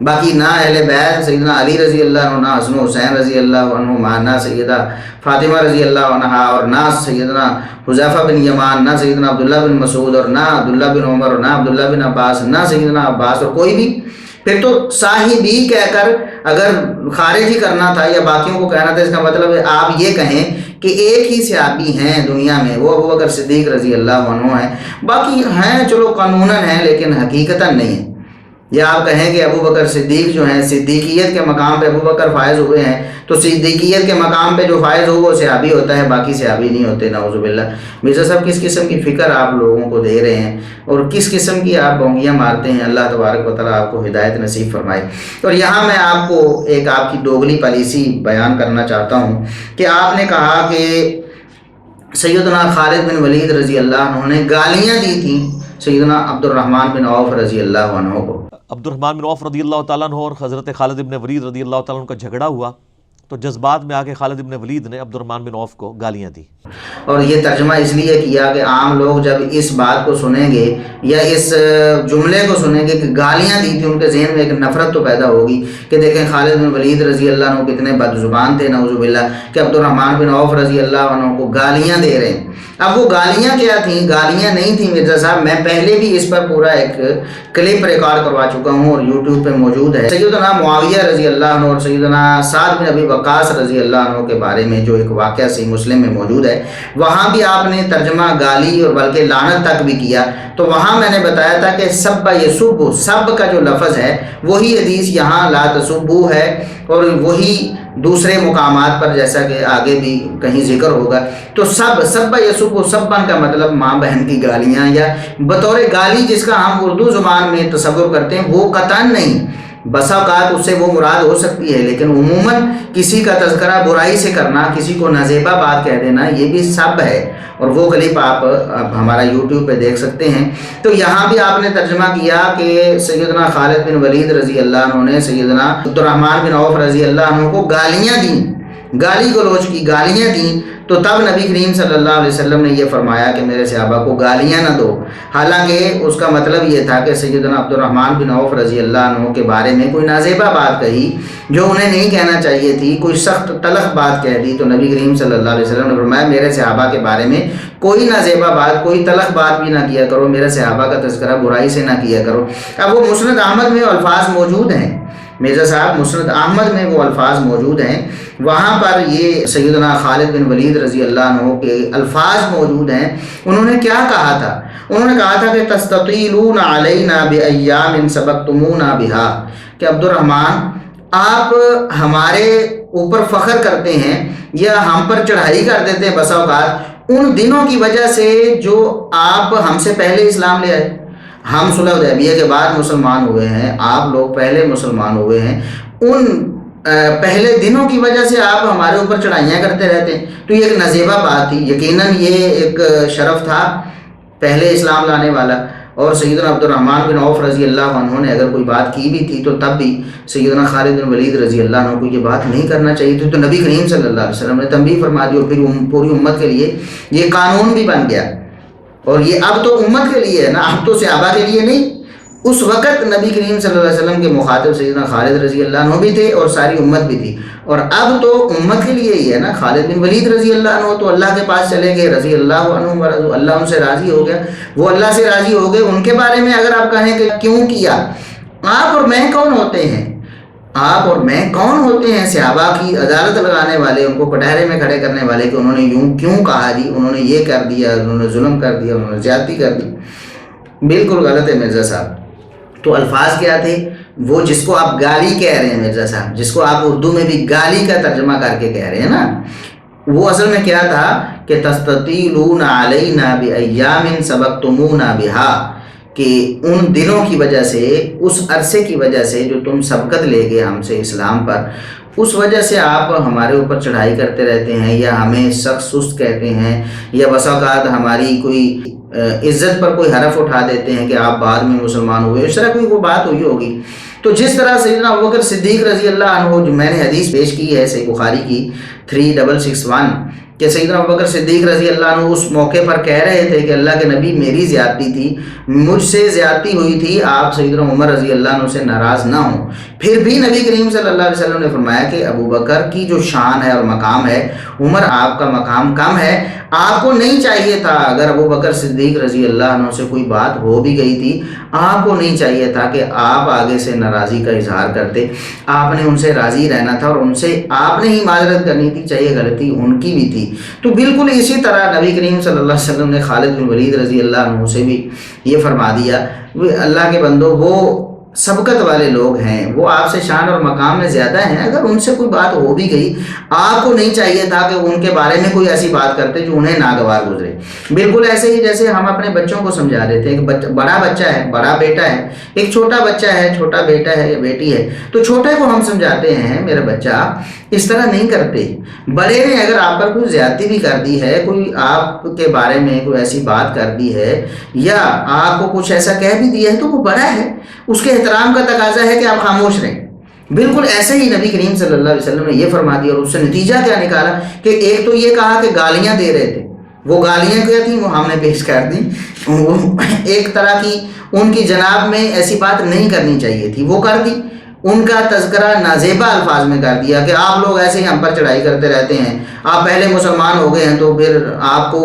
باقی نہ اہل بیت سیدنا علی رضی اللہ عنہ، نہ حسن حسین رضی اللہ عنہ، نہ سیدہ فاطمہ رضی اللہ عنہ، اور نہ سیدنا حذیفہ بن یمان، نہ سیدنا عبداللہ بن مسعود، اور نہ عبداللہ بن عمر، اور نہ عبداللہ بن عباس، نہ سیدنا عباس، اور کوئی بھی. پھر تو صاحبی کہہ کر اگر خارج ہی کرنا تھا یا باقیوں کو کہنا تھا، اس کا مطلب ہے آپ یہ کہیں کہ ایک ہی صحابی ہیں دنیا میں، وہ ابو بکر صدیق رضی اللہ عنہ ہیں. باقی ہیں چلو قانوناً ہیں لیکن حقیقتاً نہیں ہیں. یا آپ کہیں کہ ابو بکر صدیق جو ہیں صدیقیت کے مقام پہ ابو بکر فائز ہوئے ہیں، تو صدیقیت کے مقام پہ جو فائز ہو وہ صحابی ہوتا ہے، باقی صحابی نہیں ہوتے. نعوذ باللہ. مرزا صاحب کس قسم کی فکر آپ لوگوں کو دے رہے ہیں اور کس قسم کی آپ بونگیاں مارتے ہیں. اللہ تبارک و تعالیٰ آپ کو ہدایت نصیب فرمائے. اور یہاں میں آپ کو ایک آپ کی دوغلی پالیسی بیان کرنا چاہتا ہوں کہ آپ نے کہا کہ سیدنا خالد بن ولید رضی اللہ عنہ نے گالیاں دی تھیں سیدنا عبد الرحمن بن عوف رضی اللہ عنہ کو. عبد الرحمن بن عوف رضی اللہ تعالیٰ عنہ اور حضرت خالد بن ولید رضی اللہ تعالیٰ عنہ کا جھگڑا ہوا تو جذبات میں آ کے خالد بن ولید نے عبد الرحمن بن عوف کو گالیاں دی. اور یہ ترجمہ اس لیے کیا کہ عام لوگ جب اس بات کو سنیں گے یا اس جملے کو سنیں گے کہ گالیاں دی تھی، ان کے ذہن میں ایک نفرت تو پیدا ہوگی کہ دیکھیں خالد بن ولید رضی اللہ عنہ کتنے بد زبان تھے نعوذ باللہ، کہ عبد الرحمن بن عوف رضی اللہ عنہ کو گالیاں دے رہے ہیں. اب وہ گالیاں کیا تھیں؟ گالیاں نہیں تھیں مرزا صاحب. میں پہلے بھی اس پر پورا ایک کلپ ریکارڈ کروا چکا ہوں اور یوٹیوب پہ موجود ہے. سیدنا معاویہ رضی اللہ عنہ اور سیدنا سعد بن ابی وقاص رضی اللہ عنہ کے بارے میں جو ایک واقعہ صحیح مسلم میں موجود ہے، وہاں بھی آپ نے ترجمہ گالی اور بلکہ لعنت تک بھی کیا. تو وہاں میں نے بتایا تھا کہ سب یسب، سب کا جو لفظ ہے وہی حدیث یہاں لا تسبو ہے، اور وہی دوسرے مقامات پر جیسا کہ آگے بھی کہیں ذکر ہوگا. تو سب یسب، سبن کا مطلب ماں بہن کی گالیاں یا بطور گالی جس کا ہم اردو زبان میں تصور کرتے ہیں وہ قطعاً نہیں. بسا اوقات اس سے وہ مراد ہو سکتی ہے، لیکن عموماً کسی کا تذکرہ برائی سے کرنا، کسی کو نازیبہ بات کہہ دینا، یہ بھی سب ہے. اور وہ کلپ آپ ہمارا یوٹیوب پہ دیکھ سکتے ہیں. تو یہاں بھی آپ نے ترجمہ کیا کہ سیدنا خالد بن ولید رضی اللہ عنہ نے سیدنا عبد الرحمن بن عوف رضی اللہ عنہ کو گالیاں دیں، گالی گلوچ کی، گالیاں دیں. تو تب نبی کریم صلی اللہ علیہ وسلم نے یہ فرمایا کہ میرے صحابہ کو گالیاں نہ دو. حالانکہ اس کا مطلب یہ تھا کہ سیدنا عبد الرحمن بن عوف رضی اللہ عنہ کے بارے میں کوئی نازیبہ بات کہی جو انہیں نہیں کہنا چاہیے تھی، کوئی سخت تلخ بات کہہ دی. تو نبی کریم صلی اللہ علیہ وسلم نے فرمایا میرے صحابہ کے بارے میں کوئی نازیبہ بات، کوئی تلخ بات بھی نہ کیا کرو، میرے صحابہ کا تذکرہ برائی سے نہ کیا کرو. اب وہ مسند احمد میں الفاظ موجود ہیں مرزا صاحب، مسند احمد میں وہ الفاظ موجود ہیں. وہاں پر یہ سیدنا خالد بن ولید رضی اللہ عنہ کے الفاظ موجود ہیں. انہوں نے کیا کہا تھا؟ انہوں نے کہا تھا کہ تستطیلون علینا بایام سبقتمونا بہا، کہ عبد الرحمن آپ ہمارے اوپر فخر کرتے ہیں یا ہم پر چڑھائی کر دیتے ہیں بسا اوقات ان دنوں کی وجہ سے جو آپ ہم سے پہلے اسلام لے آئے. ہم صلح حدیبیہ کے بعد مسلمان ہوئے ہیں، آپ لوگ پہلے مسلمان ہوئے ہیں، ان پہلے دنوں کی وجہ سے آپ ہمارے اوپر چڑھائیاں کرتے رہتے ہیں. تو یہ ایک نزیبہ بات تھی، یقیناً یہ ایک شرف تھا پہلے اسلام لانے والا. اور سیدنا عبد الرحمن بن عوف رضی اللہ عنہ نے اگر کوئی بات کی بھی تھی تو تب بھی سیدنا خالد بن ولید رضی اللہ عنہ کو یہ بات نہیں کرنا چاہیے تھی. تو نبی کریم صلی اللہ علیہ وسلم نے تنبیہ فرما دی اور پھر پوری امت کے لیے یہ قانون بھی بن گیا. اور یہ اب تو امت کے لیے ہے نا، اب تو صحابہ کے لیے نہیں. اس وقت نبی کریم صلی اللہ علیہ وسلم کے مخاطب سیدنا خالد رضی اللہ عنہ بھی تھے اور ساری امت بھی تھی. اور اب تو امت کے لیے ہی ہے نا. خالد بن ولید رضی اللہ عنہ تو اللہ کے پاس چلے گئے رضی اللہ عنہ، اللہ ان سے راضی ہو گیا، وہ اللہ سے راضی ہو گئے. ان کے بارے میں اگر آپ کہیں کہ کیوں کیا، آپ اور میں کون ہوتے ہیں؟ آپ اور میں کون ہوتے ہیں صحابہ کی عدالت لگانے والے، ان کو کٹہرے میں کھڑے کرنے والے کہ انہوں نے یوں کیوں کہا جی، انہوں نے یہ کر دیا، انہوں نے ظلم کر دیا، انہوں نے زیادتی کر دی. بالکل غلط ہے مرزا صاحب. تو الفاظ کیا تھے؟ وہ جس کو آپ گالی کہہ رہے ہیں مرزا صاحب، جس کو آپ اردو میں بھی گالی کا ترجمہ کر کے کہہ رہے ہیں نا، وہ اصل میں کیا تھا کہ تستطیلون علینا بایام سبقتمونا بہا، کہ ان دنوں کی وجہ سے، اس عرصے کی وجہ سے جو تم سبقت لے گئے ہم سے اسلام پر، اس وجہ سے آپ ہمارے اوپر چڑھائی کرتے رہتے ہیں، یا ہمیں سخت سست کہتے ہیں، یا بسا اوقات ہماری کوئی عزت پر کوئی حرف اٹھا دیتے ہیں کہ آپ بعد میں مسلمان ہوئے، اس طرح کوئی وہ بات ہوئی ہوگی۔ تو جس طرح سیدنا ابوبکر صدیق رضی اللہ عنہ، جو میں نے حدیث پیش کی ہے صحیح بخاری کی 3661، کہ سیدنا ابوبکر صدیق رضی اللہ عنہ اس موقع پر کہہ رہے تھے کہ اللہ کے نبی میری زیادتی تھی، مجھ سے زیادتی ہوئی تھی، آپ سیدنا عمر رضی اللہ عنہ سے ناراض نہ ہوں۔ پھر بھی نبی کریم صلی اللہ علیہ وسلم نے فرمایا کہ ابوبکر کی جو شان ہے اور مقام ہے، عمر آپ کا مقام کم ہے، آپ کو نہیں چاہیے تھا، اگر ابوبکر صدیق رضی اللہ عنہ سے کوئی بات ہو بھی گئی تھی، آپ کو نہیں چاہیے تھا کہ آپ آگے سے ناراضی کا اظہار کرتے، آپ نے ان سے راضی رہنا تھا اور ان سے آپ نے ہی معذرت کرنی تھی، چاہیے غلطی ان کی بھی تھی۔ تو بالکل اسی طرح نبی کریم صلی اللہ علیہ وسلم نے خالد بن ولید رضی اللہ عنہ سے بھی یہ فرما دیا، اللہ کے بندو وہ سبقت والے لوگ ہیں، وہ آپ سے شان اور مقام میں زیادہ ہیں، اگر ان سے کوئی بات ہو بھی گئی، آپ کو نہیں چاہیے تھا کہ ان کے بارے میں کوئی ایسی بات کرتے جو انہیں ناگوار گزرے۔ بالکل ایسے ہی جیسے ہم اپنے بچوں کو سمجھا دیتے ہیں کہ بڑا بچہ ہے، بڑا بیٹا ہے، ایک چھوٹا بچہ ہے، چھوٹا بیٹا ہے یا بیٹی ہے، تو چھوٹے کو ہم سمجھاتے ہیں میرا بچہ اس طرح نہیں کرتے۔ بڑے نے اگر آپ پر کوئی زیادتی بھی کر دی ہے، کوئی آپ کے بارے میں کوئی ایسی بات کر دی ہے یا آپ کو کچھ ایسا کہہ بھی دیا ہے، تو وہ بڑا ہے، اس کے احترام کا تقاضا ہے کہ آپ خاموش رہیں۔ بالکل ایسے ہی نبی کریم صلی اللہ علیہ وسلم نے یہ فرما دیا، اور اس سے نتیجہ کیا نکالا کہ ایک تو یہ کہا کہ گالیاں دے رہے تھے، وہ گالیاں کیا تھیں وہ ہم نے پیش کر دی، ایک طرح کی ان کی جناب میں ایسی بات نہیں کرنی چاہیے تھی وہ کر دی، ان کا تذکرہ نازیبہ الفاظ میں کر دیا کہ آپ لوگ ایسے ہی ہم پر چڑھائی کرتے رہتے ہیں، آپ پہلے مسلمان ہو گئے ہیں تو پھر آپ کو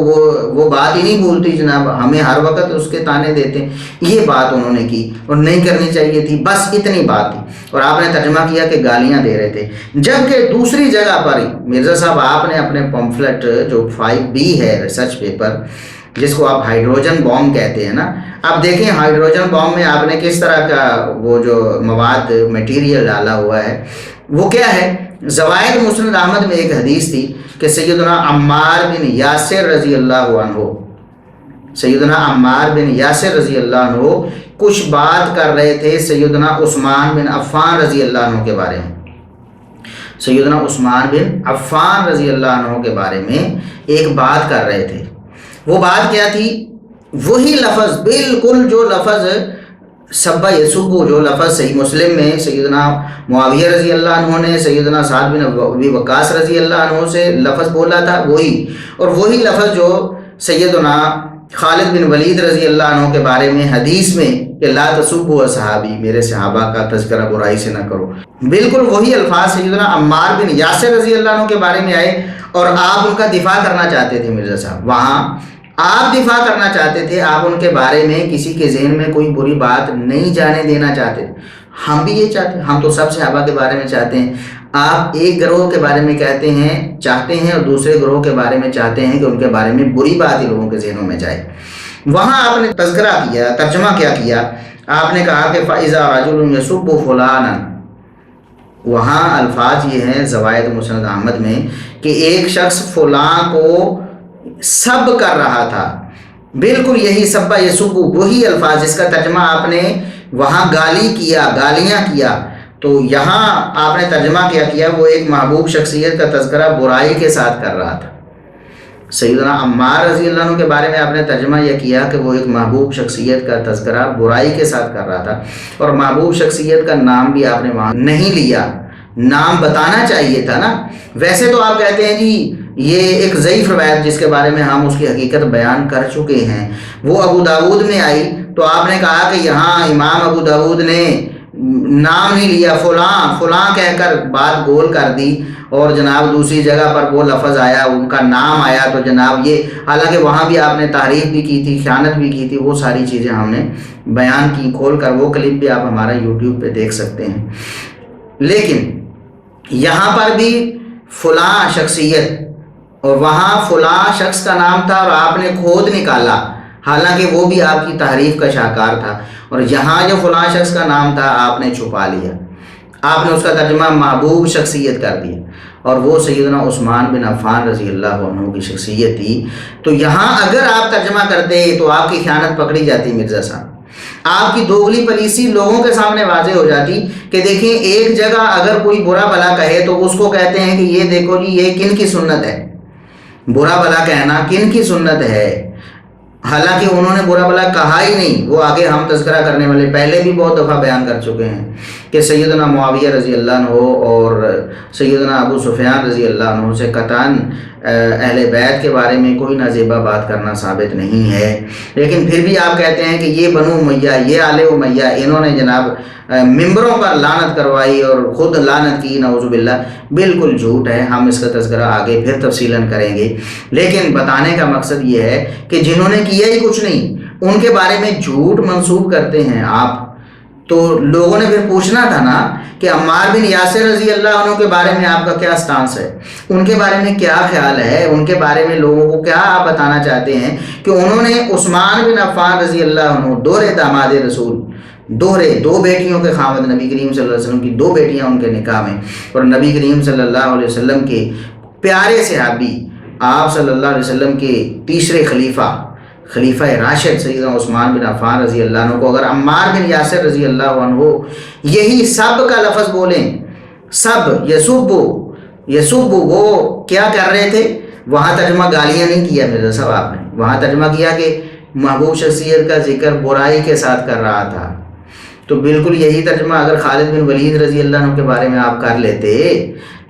وہ بات ہی نہیں بھولتی جناب، ہمیں ہر وقت اس کے تانے دیتے ہیں۔ یہ بات انہوں نے کی اور نہیں کرنی چاہیے تھی، بس اتنی بات تھی، اور آپ نے ترجمہ کیا کہ گالیاں دے رہے تھے۔ جبکہ دوسری جگہ پر مرزا صاحب آپ نے اپنے پمفلٹ جو 5B ہے ریسرچ پیپر، جس کو آپ ہائیڈروجن بوم کہتے ہیں نا، آپ دیکھیں ہائیڈروجن بوم میں آپ نے کس طرح کا وہ جو مواد میٹیریل ڈالا ہوا ہے، وہ کیا ہے؟ زوائد مسند احمد میں ایک حدیث تھی کہ سیدنا عمار بن یاسر رضی اللہ عنہ، سیدنا عمار بن یاسر رضی اللہ عنہ کچھ بات کر رہے تھے سیدنا عثمان بن عفان رضی اللہ عنہ کے بارے میں، سیدنا عثمان بن عفان رضی اللہ عنہ کے بارے میں ایک بات کر رہے تھے۔ وہ بات کیا تھی؟ وہی لفظ، بالکل جو لفظ سبا یسبو، جو لفظ صحیح مسلم میں سیدنا معاویہ رضی اللہ عنہ نے سیدنا سعد بن ابی وقاص رضی اللہ عنہ سے لفظ بولا تھا، وہی، اور وہی لفظ جو سیدنا خالد بن ولید رضی اللہ عنہ کے بارے میں حدیث میں کہ لا تسبوا اصحابی، میرے صحابہ کا تذکرہ برائی سے نہ کرو، بالکل وہی الفاظ سیدنا عمار بن یاسر رضی اللہ عنہ کے بارے میں آئے، اور آپ ان کا دفاع کرنا چاہتے تھے مرزا صاحب، وہاں آپ دفاع کرنا چاہتے تھے، آپ ان کے بارے میں کسی کے ذہن میں کوئی بری بات نہیں جانے دینا چاہتے۔ ہم بھی یہ چاہتے ہیں، ہم تو سب صحابہ کے بارے میں چاہتے ہیں، آپ ایک گروہ کے بارے میں کہتے ہیں چاہتے ہیں اور دوسرے گروہ کے بارے میں چاہتے ہیں کہ ان کے بارے میں بری بات ہی لوگوں کے ذہنوں میں جائے۔ وہاں آپ نے تذکرہ کیا، ترجمہ کیا کیا؟ آپ نے کہا کہ فَإِذَا رَجُلٌ يَسُبُّ فُلَانًا، وہاں الفاظ یہ ہیں زوائد مسند احمد میں کہ ایک شخص فلاں کو سب کر رہا تھا، بالکل یہی سبا یسبو، وہی الفاظ جس کا ترجمہ آپ نے وہاں گالی کیا، گالیاں کیا، تو یہاں آپ نے ترجمہ کیا کیا وہ ایک محبوب شخصیت کا تذکرہ برائی کے ساتھ کر رہا تھا۔ سیدنا عمار رضی اللہ عنہ کے بارے میں آپ نے ترجمہ یہ کیا کہ وہ ایک محبوب شخصیت کا تذکرہ برائی کے ساتھ کر رہا تھا، اور محبوب شخصیت کا نام بھی آپ نے وہاں نہیں لیا، نام بتانا چاہیے تھا نا۔ ویسے تو آپ کہتے ہیں جی یہ ایک ضعیف روایت جس کے بارے میں ہم اس کی حقیقت بیان کر چکے ہیں، وہ ابو داود میں آئی، تو آپ نے کہا کہ یہاں امام ابو داود نے نام نہیں لیا، فلاں فلاں کہہ کر بات گول کر دی، اور جناب دوسری جگہ پر وہ لفظ آیا، ان کا نام آیا، تو جناب یہ، حالانکہ وہاں بھی آپ نے تعریف بھی کی تھی، خیانت بھی کی تھی، وہ ساری چیزیں ہم نے بیان کی کھول کر، وہ کلپ بھی آپ ہمارا یوٹیوب پہ دیکھ سکتے ہیں۔ لیکن یہاں پر بھی فلاں شخصیت اور وہاں فلاں شخص کا نام تھا اور آپ نے کھود نکالا، حالانکہ وہ بھی آپ کی تحریف کا شاہکار تھا، اور یہاں جو فلاں شخص کا نام تھا آپ نے چھپا لیا، آپ نے اس کا ترجمہ محبوب شخصیت کر دیا، اور وہ سیدنا عثمان بن عفان رضی اللہ عنہ کی شخصیت تھی۔ تو یہاں اگر آپ ترجمہ کرتے تو آپ کی خیانت پکڑی جاتی مرزا صاحب، آپ کی دوگلی پالیسی لوگوں کے سامنے واضح ہو جاتی کہ دیکھیں ایک جگہ اگر کوئی برا بھلا کہے تو اس کو کہتے ہیں کہ یہ دیکھو جی یہ کن کی سنت ہے، برا بھلا کہنا کن کی سنت ہے، حالانکہ انہوں نے برا بھلا کہا ہی نہیں۔ وہ آگے ہم تذکرہ کرنے والے پہلے بھی بہت دفعہ بیان کر چکے ہیں کہ سیدنا معاویہ رضی اللہ عنہ اور سیدنا ابو سفیان رضی اللہ عنہ سے قطعاً اہل بیت کے بارے میں کوئی نازیبہ بات کرنا ثابت نہیں ہے، لیکن پھر بھی آپ کہتے ہیں کہ یہ بنو امیہ، یہ آل امیہ، انہوں نے جناب ممبروں پر لعنت کروائی اور خود لعنت کی، نعوذ باللہ۔ بالکل جھوٹ ہے، ہم اس کا تذکرہ آگے پھر تفصیلاً کریں گے، لیکن بتانے کا مقصد یہ ہے کہ جنہوں نے کیا ہی کچھ نہیں ان کے بارے میں جھوٹ منسوب کرتے ہیں آپ۔ تو لوگوں نے پھر پوچھنا تھا نا کہ عمار بن یاسر رضی اللہ عنہ کے بارے میں آپ کا کیا سٹانس ہے، ان کے بارے میں کیا خیال ہے، ان کے بارے میں لوگوں کو کیا آپ بتانا چاہتے ہیں کہ انہوں نے عثمان بن عفان رضی اللہ عنہ دوہرے داماد رسول، دوہرے دو بیٹیوں کے خاوند، نبی کریم صلی اللہ علیہ وسلم کی دو بیٹیاں ان کے نکاح میں، اور نبی کریم صلی اللہ علیہ وسلم کے پیارے صحابی، آپ صلی اللہ علیہ وسلم کے تیسرے خلیفہ راشد سیدنا عثمان بن عفان رضی اللہ عنہ کو اگر عمار بن یاسر رضی اللہ عنہ یہی سب کا لفظ بولیں، سب یسب، وہ کیا کر رہے تھے؟ وہاں ترجمہ گالیاں نہیں کیا مرزا صاحب آپ نے، وہاں ترجمہ کیا کہ محبوب شخصیت کا ذکر برائی کے ساتھ کر رہا تھا۔ تو بالکل یہی ترجمہ اگر خالد بن ولید رضی اللہ عنہ کے بارے میں آپ کر لیتے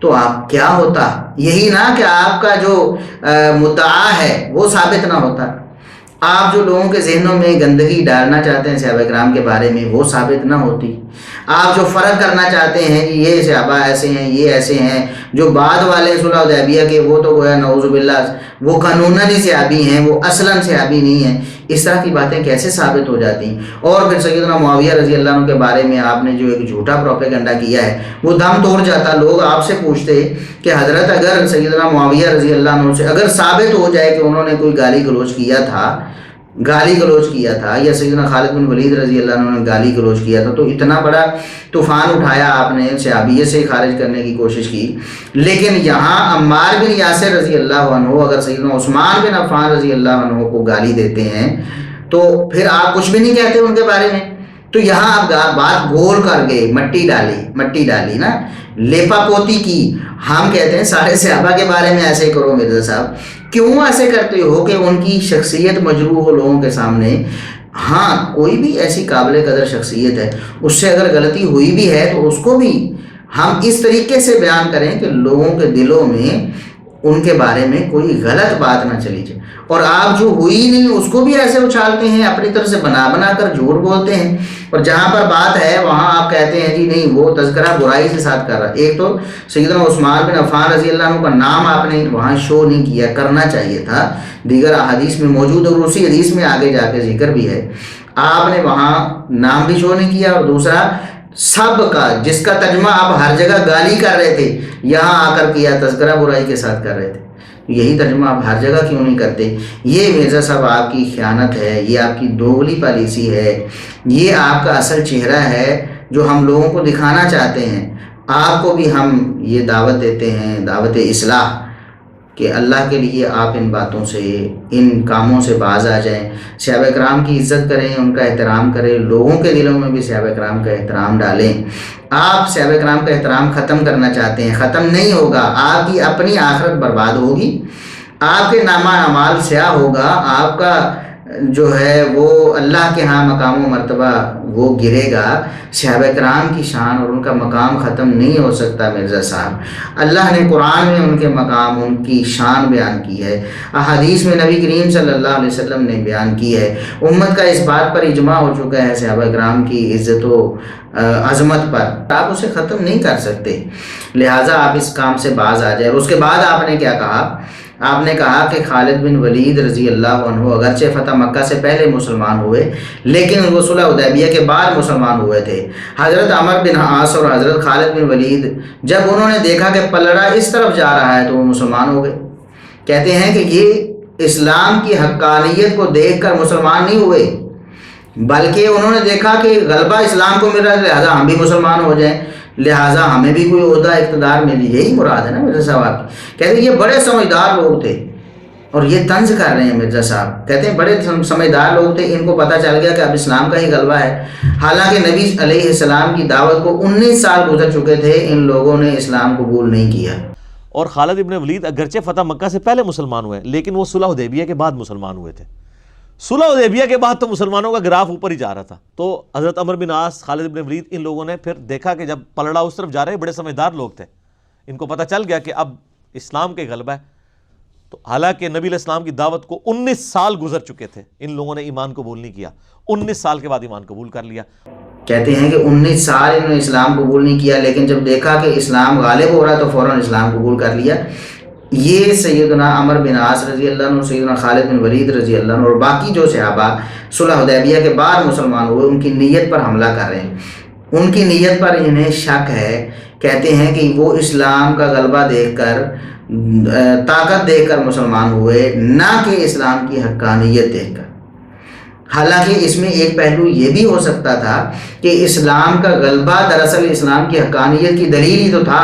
تو آپ کیا ہوتا؟ یہی نا کہ آپ کا جو مدعا ہے وہ ثابت نہ ہوتا، آپ جو لوگوں کے ذہنوں میں گندگی ڈالنا چاہتے ہیں صحابہ کرام کے بارے میں وہ ثابت نہ ہوتی، آپ جو فرق کرنا چاہتے ہیں کہ یہ صحابہ ایسے ہیں یہ ایسے ہیں، جو بعد والے صلح حدیبیہ کے وہ تو گویا نعوذ باللہ وہ قانوناً ہی صحابی ہیں، وہ اصلاً صحابی نہیں ہیں، اس طرح کی باتیں کیسے ثابت ہو جاتی ہیں؟ اور پھر سیدنا معاویہ رضی اللہ عنہ کے بارے میں آپ نے جو ایک جھوٹا پروپیگنڈا کیا ہے وہ دم توڑ جاتا۔ لوگ آپ سے پوچھتے کہ حضرت اگر سیدنا معاویہ رضی اللہ عنہ سے اگر ثابت ہو جائے کہ انہوں نے کوئی گالی گلوچ کیا تھا یا سیدنا خالد بن ولید رضی اللہ عنہ نے گالی گلوچ کیا تھا تو اتنا بڑا طوفان اٹھایا آپ نے، صحابیت سے خارج کرنے کی کوشش کی، لیکن یہاں عمار بن یاسر رضی اللہ عنہ اگر سیدنا عثمان بن عفان رضی اللہ عنہ کو گالی دیتے ہیں تو پھر آپ کچھ بھی نہیں کہتے ان کے بارے میں۔ تو یہاں آپ بات گول کر گئے، مٹی ڈالی نا، لیپا پوتی کی۔ ہم کہتے ہیں سارے صحابہ کے بارے میں ایسے کرو مرزا صاحب، کیوں ایسے کرتے ہو کہ ان کی شخصیت مجروح ہو لوگوں کے سامنے؟ ہاں کوئی بھی ایسی قابل قدر شخصیت ہے، اس سے اگر غلطی ہوئی بھی ہے تو اس کو بھی ہم اس طریقے سے بیان کریں کہ لوگوں کے دلوں میں ان کے بارے میں کوئی غلط بات نہ چلی جائے، اور آپ جو ہوئی نہیں اس کو بھی ایسے اچھالتے ہیں، اپنی طرف سے بنا کر جھوٹ بولتے ہیں، اور جہاں پر بات ہے وہاں آپ کہتے ہیں جی نہیں وہ تذکرہ برائی سے ساتھ کر رہا ہے۔ ایک تو سیدنا عثمان بن عفان رضی اللہ عنہ کا نام آپ نے وہاں شو نہیں کیا، کرنا چاہیے تھا، دیگر احادیث میں موجود اور اسی حدیث میں آگے جا کے ذکر بھی ہے، آپ نے وہاں نام بھی شو نہیں کیا، اور دوسرا سب کا جس کا ترجمہ آپ ہر جگہ گالی کر رہے تھے یہاں آ کر کیا تذکرہ برائی کے ساتھ کر رہے تھے، یہی ترجمہ آپ ہر جگہ کیوں نہیں کرتے؟ یہ مرزا صاحب آپ کی خیانت ہے، یہ آپ کی دوغلی پالیسی ہے، یہ آپ کا اصل چہرہ ہے جو ہم لوگوں کو دکھانا چاہتے ہیں۔ آپ کو بھی ہم یہ دعوت دیتے ہیں، دعوت اصلاح، کہ اللہ کے لیے آپ ان باتوں سے ان کاموں سے باز آ جائیں، صحابہ کرام کی عزت کریں، ان کا احترام کریں، لوگوں کے دلوں میں بھی صحابہ کرام کا احترام ڈالیں۔ آپ صحابہ کرام کا احترام ختم کرنا چاہتے ہیں، ختم نہیں ہوگا، آپ کی اپنی آخرت برباد ہوگی، آپ کے نامہ اعمال سیاہ ہوگا، آپ کا جو ہے وہ اللہ کے ہاں مقام و مرتبہ وہ گرے گا، صحابہ کرام کی شان اور ان کا مقام ختم نہیں ہو سکتا مرزا صاحب۔ اللہ نے قرآن میں ان کے مقام، ان کی شان بیان کی ہے، احادیث میں نبی کریم صلی اللہ علیہ وسلم نے بیان کی ہے، امت کا اس بات پر اجماع ہو چکا ہے صحابہ کرام کی عزت و عظمت پر، آپ اسے ختم نہیں کر سکتے، لہٰذا آپ اس کام سے باز آ جائیں۔ اور اس کے بعد آپ نے کیا کہا؟ آپ نے کہا کہ خالد بن ولید رضی اللہ عنہ اگرچہ فتح مکہ سے پہلے مسلمان ہوئے لیکن وہ صلح حدیبیہ کے بعد مسلمان ہوئے تھے۔ حضرت عمر بن عاص اور حضرت خالد بن ولید جب انہوں نے دیکھا کہ پلڑا اس طرف جا رہا ہے تو وہ مسلمان ہو گئے۔ کہتے ہیں کہ یہ اسلام کی حقانیت کو دیکھ کر مسلمان نہیں ہوئے، بلکہ انہوں نے دیکھا کہ غلبہ اسلام کو مل رہا ہے، لہٰذا ہم بھی مسلمان ہو جائیں، لہٰذا ہمیں بھی کوئی عہدہ اقتدار ملی، یہی مراد ہے نا مرزا صاحب آپ کی۔ کہتے ہیں یہ بڑے سمجھدار لوگ تھے اور یہ طنز کر رہے ہیں مرزا صاحب. کہتے ہیں بڑے سمجھدار لوگ تھے, ان کو پتہ چل گیا کہ اب اسلام کا ہی غلبہ ہے. حالانکہ نبی علیہ السلام کی دعوت کو 19 سال گزر چکے تھے, ان لوگوں نے اسلام قبول نہیں کیا. اور خالد ابن ولید اگرچہ فتح مکہ سے پہلے مسلمان ہوئے لیکن وہ صلح حدیبیہ کے بعد مسلمان ہوئے تھے. صلح حدیبیہ کے بعد تو مسلمانوں کا گراف اوپر ہی جا رہا تھا. تو حضرت عمر بن عاص, خالد ابن ولید, ان لوگوں نے پھر دیکھا کہ جب پلڑا اس طرف جا رہے, بڑے سمجھدار لوگ تھے, ان کو پتہ چل گیا کہ اب اسلام کے غلبہ ہے. تو حالانکہ نبی علیہ السلام کی دعوت کو 19 سال گزر چکے تھے, ان لوگوں نے ایمان قبول نہیں کیا. 19 سال کے بعد ایمان قبول کر لیا. کہتے ہیں کہ 19 سال انہوں نے اسلام قبول نہیں کیا, لیکن جب دیکھا کہ اسلام غالب ہو رہا ہے تو فوراً اسلام قبول کر لیا. یہ سیدنا عمر بن عاص رضی اللہ عنہ, سیدنا خالد بن ولید رضی اللہ عنہ اور باقی جو صحابہ صلح حدیبیہ کے بعد مسلمان ہوئے, ان کی نیت پر حملہ کر رہے ہیں. ان کی نیت پر انہیں شک ہے. کہتے ہیں کہ وہ اسلام کا غلبہ دیکھ کر, طاقت دیکھ کر مسلمان ہوئے, نہ کہ اسلام کی حقانیت دیکھ کر. حالانکہ اس میں ایک پہلو یہ بھی ہو سکتا تھا کہ اسلام کا غلبہ دراصل اسلام کی حقانیت کی دلیل ہی تو تھا.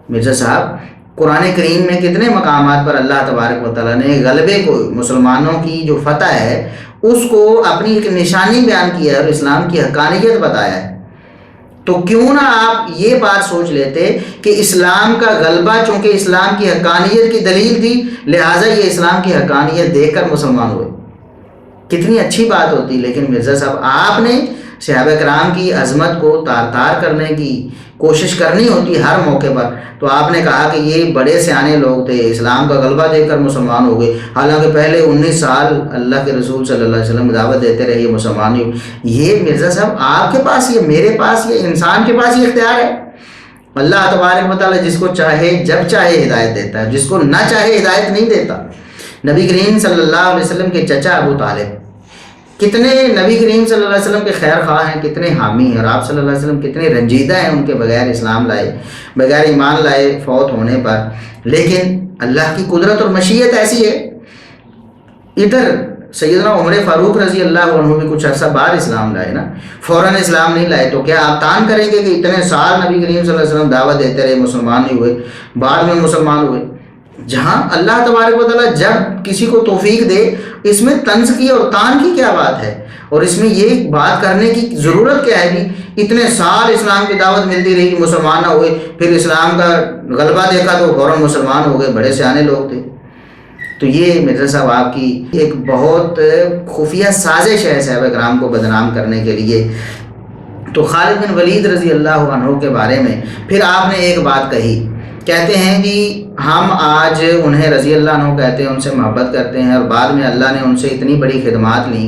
مرزا صاحب, قرآن کریم میں کتنے مقامات پر اللہ تبارک و تعالیٰ نے غلبے کو, مسلمانوں کی جو فتح ہے اس کو اپنی ایک نشانی بیان کیا ہے اور اسلام کی حقانیت بتایا ہے. تو کیوں نہ آپ یہ بات سوچ لیتے کہ اسلام کا غلبہ چونکہ اسلام کی حقانیت کی دلیل تھی, لہٰذا یہ اسلام کی حقانیت دیکھ کر مسلمان ہوئے. کتنی اچھی بات ہوتی. لیکن مرزا صاحب, آپ نے صحابہ کرام کی عظمت کو تار تار کرنے کی کوشش کرنی ہوتی ہر موقع پر. تو آپ نے کہا کہ یہ بڑے سیانے لوگ تھے, اسلام کا غلبہ دیکھ کر مسلمان ہو گئے, حالانکہ پہلے 19 سال اللہ کے رسول صلی اللہ علیہ وسلم دعوت دیتے رہے, مسلمان ہی. یہ مرزا صاحب آپ کے پاس, یہ میرے پاس, یہ انسان کے پاس یہ اختیار ہے. اللہ تبارک و تعالیٰ جس کو چاہے جب چاہے ہدایت دیتا ہے, جس کو نہ چاہے ہدایت نہیں دیتا. نبی کریم صلی اللہ علیہ وسلم کے چچا ابو طالب کتنے نبی کریم صلی اللہ علیہ وسلم کے خیر خواہ ہیں, کتنے حامی ہیں, اور آپ صلی اللہ علیہ وسلم کتنے رنجیدہ ہیں ان کے بغیر اسلام لائے, بغیر ایمان لائے فوت ہونے پر. لیکن اللہ کی قدرت اور مشیت ایسی ہے. ادھر سیدنا عمر فاروق رضی اللہ عنہ بھی کچھ عرصہ بعد اسلام لائے نا, فوراً اسلام نہیں لائے. تو کیا آپ تان کریں گے کہ اتنے سال نبی کریم صلی اللہ علیہ وسلم دعوت دیتے رہے, مسلمان نہیں ہوئے, بعد میں مسلمان ہوئے؟ جہاں اللہ تبارک و تعالیٰ جب کسی کو توفیق دے, اس میں طنز کی اور تان کی کیا بات ہے, اور اس میں یہ بات کرنے کی ضرورت کیا ہے کہ اتنے سال اسلام کی دعوت ملتی رہی, مسلمان نہ ہوئے, پھر اسلام کا غلبہ دیکھا تو فوراً مسلمان ہو گئے, بڑے سیانے لوگ تھے. تو یہ مرزا صاحب آپ کی ایک بہت خفیہ سازش ہے صحابہ کرام کو بدنام کرنے کے لیے. تو خالد بن ولید رضی اللہ عنہ کے بارے میں پھر آپ نے ایک بات کہی, کہتے ہیں کہ ہم آج انہیں رضی اللہ عنہ کہتے ہیں, ان سے محبت کرتے ہیں, اور بعد میں اللہ نے ان سے اتنی بڑی خدمات لیں.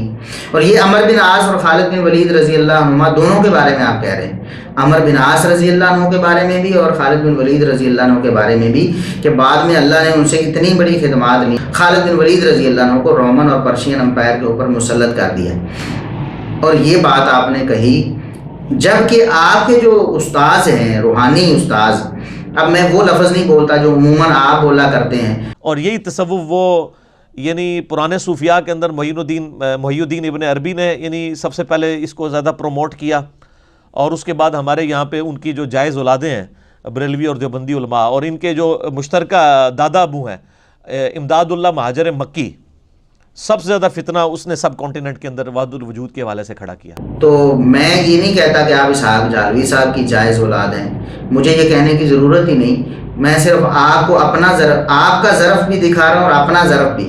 اور یہ عمر بن عاص اور خالد بن ولید رضی اللہ عنہ دونوں کے بارے میں آپ کہہ رہے ہیں, عمر بن عاص رضی اللہ عنہ کے بارے میں بھی اور خالد بن ولید رضی اللہ عنہ کے بارے میں بھی, کہ بعد میں اللہ نے ان سے اتنی بڑی خدمات لیں. خالد بن ولید رضی اللہ عنہ کو رومن اور پرشین امپائر کے اوپر مسلط کر دیا. اور یہ بات آپ نے کہی جبکہ آپ کے جو استاذ ہیں, روحانی استاذ, اب میں وہ لفظ نہیں بولتا جو عموماً آپ بولا کرتے ہیں. اور یہی تصوف وہ یعنی پرانے صوفیاء کے اندر محی الدین ابن عربی نے یعنی سب سے پہلے اس کو زیادہ پروموٹ کیا, اور اس کے بعد ہمارے یہاں پہ ان کی جو جائز اولادیں ہیں بریلوی اور دیوبندی علماء, اور ان کے جو مشترکہ دادا ابو ہیں امداد اللہ مہاجر مکی, سب سے زیادہ فتنہ اس نے سب کانٹیننٹ کے اندر وحدت الوجود کے حوالے سے کھڑا کیا. تو میں یہ نہیں کہتا کہ آپ اسحاق جھالوی صاحب کی جائز اولاد ہیں, مجھے یہ کہنے کی ضرورت ہی نہیں. میں صرف آپ کو اپنا آپ کا ظرف بھی دکھا رہا ہوں اور اپنا ظرف بھی.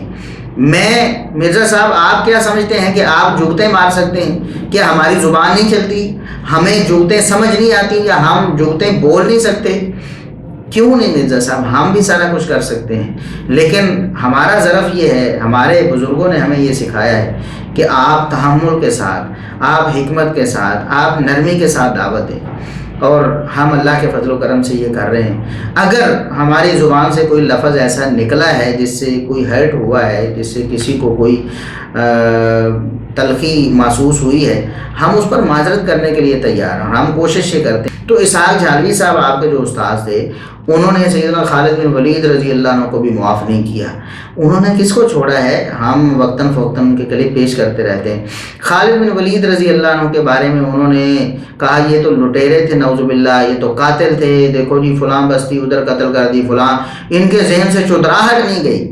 میں مرزا صاحب, آپ کیا سمجھتے ہیں کہ آپ جگتیں مار سکتے ہیں؟ کیا ہماری زبان نہیں چلتی, ہمیں جگتیں سمجھ نہیں آتی, یا ہم جگتیں بول نہیں سکتے؟ کیوں نہیں مرزا صاحب, ہم بھی سارا کچھ کر سکتے ہیں. لیکن ہمارا ظرف یہ ہے, ہمارے بزرگوں نے ہمیں یہ سکھایا ہے کہ آپ تحمل کے ساتھ, آپ حکمت کے ساتھ, آپ نرمی کے ساتھ دعوت دیں. اور ہم اللہ کے فضل و کرم سے یہ کر رہے ہیں. اگر ہماری زبان سے کوئی لفظ ایسا نکلا ہے جس سے کوئی ہرٹ ہوا ہے, جس سے کسی کو کوئی تلخی محسوس ہوئی ہے, ہم اس پر معذرت کرنے کے لیے تیار ہیں, ہم کوشش یہ کرتے ہیں. تو اسحاق جھالوی صاحب آپ کے جو استاذ تھے, انہوں نے سیدنا خالد بن ولید رضی اللہ عنہ کو بھی معاف نہیں کیا. انہوں نے کس کو چھوڑا ہے؟ ہم وقتاً فوقتاً ان کے کلپ پیش کرتے رہتے ہیں. خالد بن ولید رضی اللہ عنہ کے بارے میں انہوں نے کہا یہ تو لٹیرے تھے, نعوذ باللہ, یہ تو قاتل تھے, دیکھو جی فلاں بستی ادھر قتل کر دی فلاں. ان کے ذہن سے چتراہٹ نہیں گئی.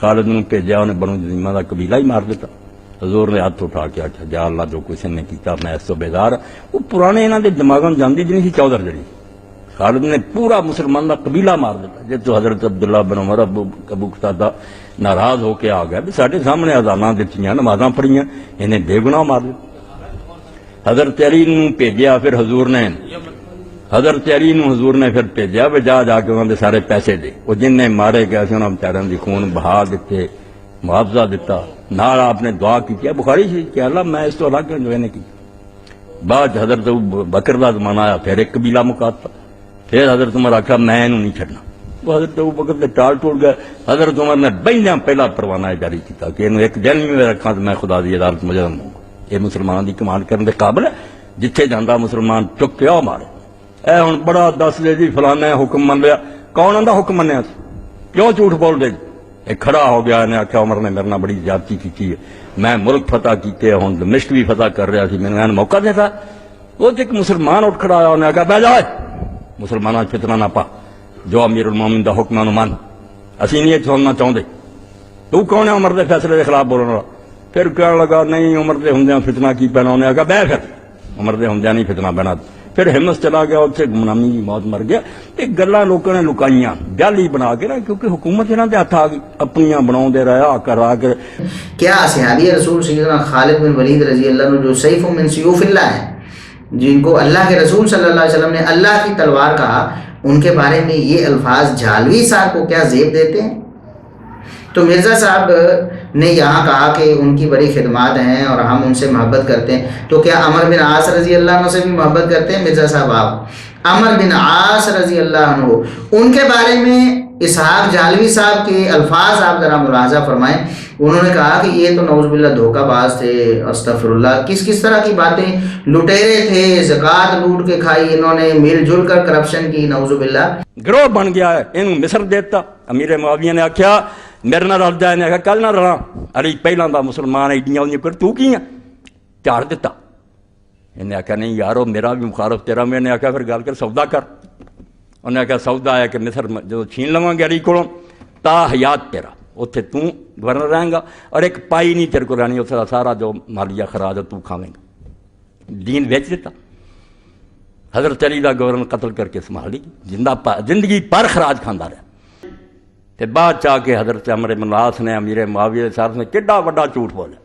ਖਾਲਿਦ ਨੂੰ ਭੇਜਿਆ, ਉਹਨੇ ਬਨੂ ਜਜ਼ੀਮਾ ਦਾ ਕਬੀਲਾ ਹੀ ਮਾਰ ਦਿੱਤਾ। ਹਜ਼ੂਰ ਨੇ ਹੱਥ ਉਠਾ ਕੇ ਆਖਿਆ ਜਾ ਅੱਲਾ ਜੋ ਕੁਛ ਇਹਨੇ ਕੀਤਾ ਮੈਂ ਇਸ ਤੋਂ ਬੇਜ਼ਾਰ। ਉਹ ਪੁਰਾਣੇ ਇਹਨਾਂ ਦੇ ਦਿਮਾਗਾਂ ਨੂੰ ਜਾਂਦੀ ਨਹੀਂ ਸੀ ਚੌਧਰ ਜਿਹੜੀ। ਖਾਲਿਦ ਨੇ ਪੂਰਾ ਮੁਸਲਮਾਨ ਦਾ ਕਬੀਲਾ ਮਾਰ ਦਿੱਤਾ। ਜੇ ਤੋਂ ਹਜ਼ਰਤ ਅਬਦੁੱਲਾ ਬਿਨ ਉਮਰ ਅਬੂ ਕਤਾਦਾ ਨਾਰਾਜ਼ ਹੋ ਕੇ ਆ ਗਿਆ ਵੀ ਸਾਡੇ ਸਾਹਮਣੇ ਅਜ਼ਾਨਾਂ ਦਿੱਤੀਆਂ, ਨਮਾਜ਼ਾਂ ਪੜ੍ਹੀਆਂ, ਇਹਨੇ ਬੇਗੁਨਾਹ ਮਾਰ ਦਿੱਤਾ। حضرت علی ਨੂੰ ਭੇਜਿਆ ਫਿਰ ਹਜ਼ੂਰ ਨੇ حضرت علی ਨੂੰ ਹਜ਼ੂਰ ਨੇ ਫਿਰ ਭੇਜਿਆ ਵੀ ਜਾ ਕੇ ਉਹਨਾਂ ਦੇ ਸਾਰੇ ਪੈਸੇ ਦੇ। ਉਹ ਜਿੰਨੇ ਮਾਰੇ ਗਏ ਸੀ ਉਹਨਾਂ ਵਿਚਾਰਿਆਂ ਦੀ ਖੂਨ ਬਹਾ ਦਿੱਤੇ, ਮੁਆਵਜ਼ਾ ਦਿੱਤਾ। ਨਾਲ ਆਪਨੇ ਦੁਆ ਕੀਤੀ ਬੁਖਾਰੀ ਸੀ ਕਿ ਅੱਲਾ ਮੈਂ ਇਸ ਤੋਂ ਅਲੱਗ ਜੋ ਇਹਨੇ ਕੀਤੀ। بعد حضرت بکر ਦਾ ਜ਼ਮਾਨਾ ਆਇਆ ਫਿਰ ਇੱਕ ਕਬੀਲਾ ਮੁਕਾਤਾ। ਫਿਰ حضرت عمر ਆਖਿਆ ਮੈਂ ਇਹਨੂੰ ਨਹੀਂ ਛੱਡਣਾ। وہ حضرت ابو بکر ਦੇ ਟਾਲ ਟੁੱਟ ਗਏ۔ حضرت عمر نے بہنیاں پہلا پروانہ جاری کیتا کہ ਇਹਨੂੰ ਇੱਕ ਦਿਨ ਵੀ ਰੱਖਾਂ تو میں خدا دی عدالت مجرم ہوں۔ یہ مسلمانوں دی کمانڈ کرنے دے قابل ہے۔ جتھے جاندہ مسلمان چک کے آ مارے۔ اے ہن بڑا دس دے جی فلانا حکم من لیا۔ کون آندا حکم منیا؟ کیوں جھوٹ بول دے؟ ایک کھڑا ہو گیا نے آخیا عمر نے میرے نال بڑی زیادتی کی ہے، میں ملک فتح کیتے ہوں دمشق بھی فتح کر رہا سی، میں موقع دیتا۔ وہ ایک مسلمان اٹھ کھڑا آیا انہیں آخیا بہ جا مسلمانوں فتنہ نہ پا، جو امیر المومنین دا حکم انہوں مان، اسی نہیں سننا چاہتے۔ تو کون ہے عمر دے فیصلے کے خلاف بولنے والا؟ پھر کہنے لگا نہیں عمر دے ہوندیاں فتنہ کی پینا۔ انہیں آخیا بہ پھر عمر دے ہوندیاں نہیں فتنہ پینا۔ پھر ہمت چلا گیا، اتنے گمنامی موت مر گیا۔ یہ گلاں لوگوں نے لکائیاں جعلی بنا کے نا، کیونکہ حکومت انہاں دے ہاتھ آ گئی، اپنیاں بناؤندے رہے آ کر کیا صحابی رسول سیدنا خالد بن ولید رضی اللہ عنہ جو سیف من سیوف اللہ ہیں، جن کو اللہ کے رسول صلی اللہ علیہ وسلم نے اللہ کی تلوار کہا، ان کے بارے میں یہ الفاظ جھالوی صاحب کو کیا زیب دیتے ہیں؟ تو مرزا صاحب نے یہاں کہا کہ ان کی بڑی خدمات ہیں اور ہم ان سے محبت کرتے ہیں، تو کیا عمر بن عاص رضی اللہ عنہ سے بھی محبت کرتے ہیں مرزا صاحب؟ آپ عمر بن عاص رضی اللہ عنہ ان کے بارے میں اسحاق جھالوی صاحب کے الفاظ آپ ذرا ملاحظہ فرمائیں۔ انہوں نے کہا کہ یہ تو نعوذ باللہ دھوکہ باز تھے، استغفر اللہ، کس طرح کی باتیں، لٹیرے تھے، زکوٰۃ لوٹ کے کھائی انہوں نے، مل جل کر کرپشن کی، نعوذ باللہ۔ گروہ بن گیا ہے، انہوں مصر دیتا۔ امیر معاویہ نے آخیا میرے نال رل جائے، نے آخیا کل نہ رلاں، علی پہلاں دا مسلمان ایڈیاں اونیاں کر تو کی ہیں، چاڑ دیتا۔ انہیں آخیا نہیں یارو میرا بھی مخالف تیرا بھی۔ انہیں آخیا پھر گل کر سودا کر۔ انہیں آخیا سودا ہے کہ مصر جو چھین لواں گے علی کولوں تا حیات تیرا، اتنے تو گورنر رہیں گا اور ایک پائی نہیں تیرے کو رہنی، اس کا سارا جو مالیہ خراج تو کھاویں گا۔ دین بیچ دیتا۔ حضرت علی دا گورنر قتل کر کے سنبھال لی، زندگی پر خراج کھاندہ رہا۔ تے بعد چاہ کے حضرت عمر بن العاص نے امیر معاویہ صاحب نے کڈا بڑا جھوٹ بولا،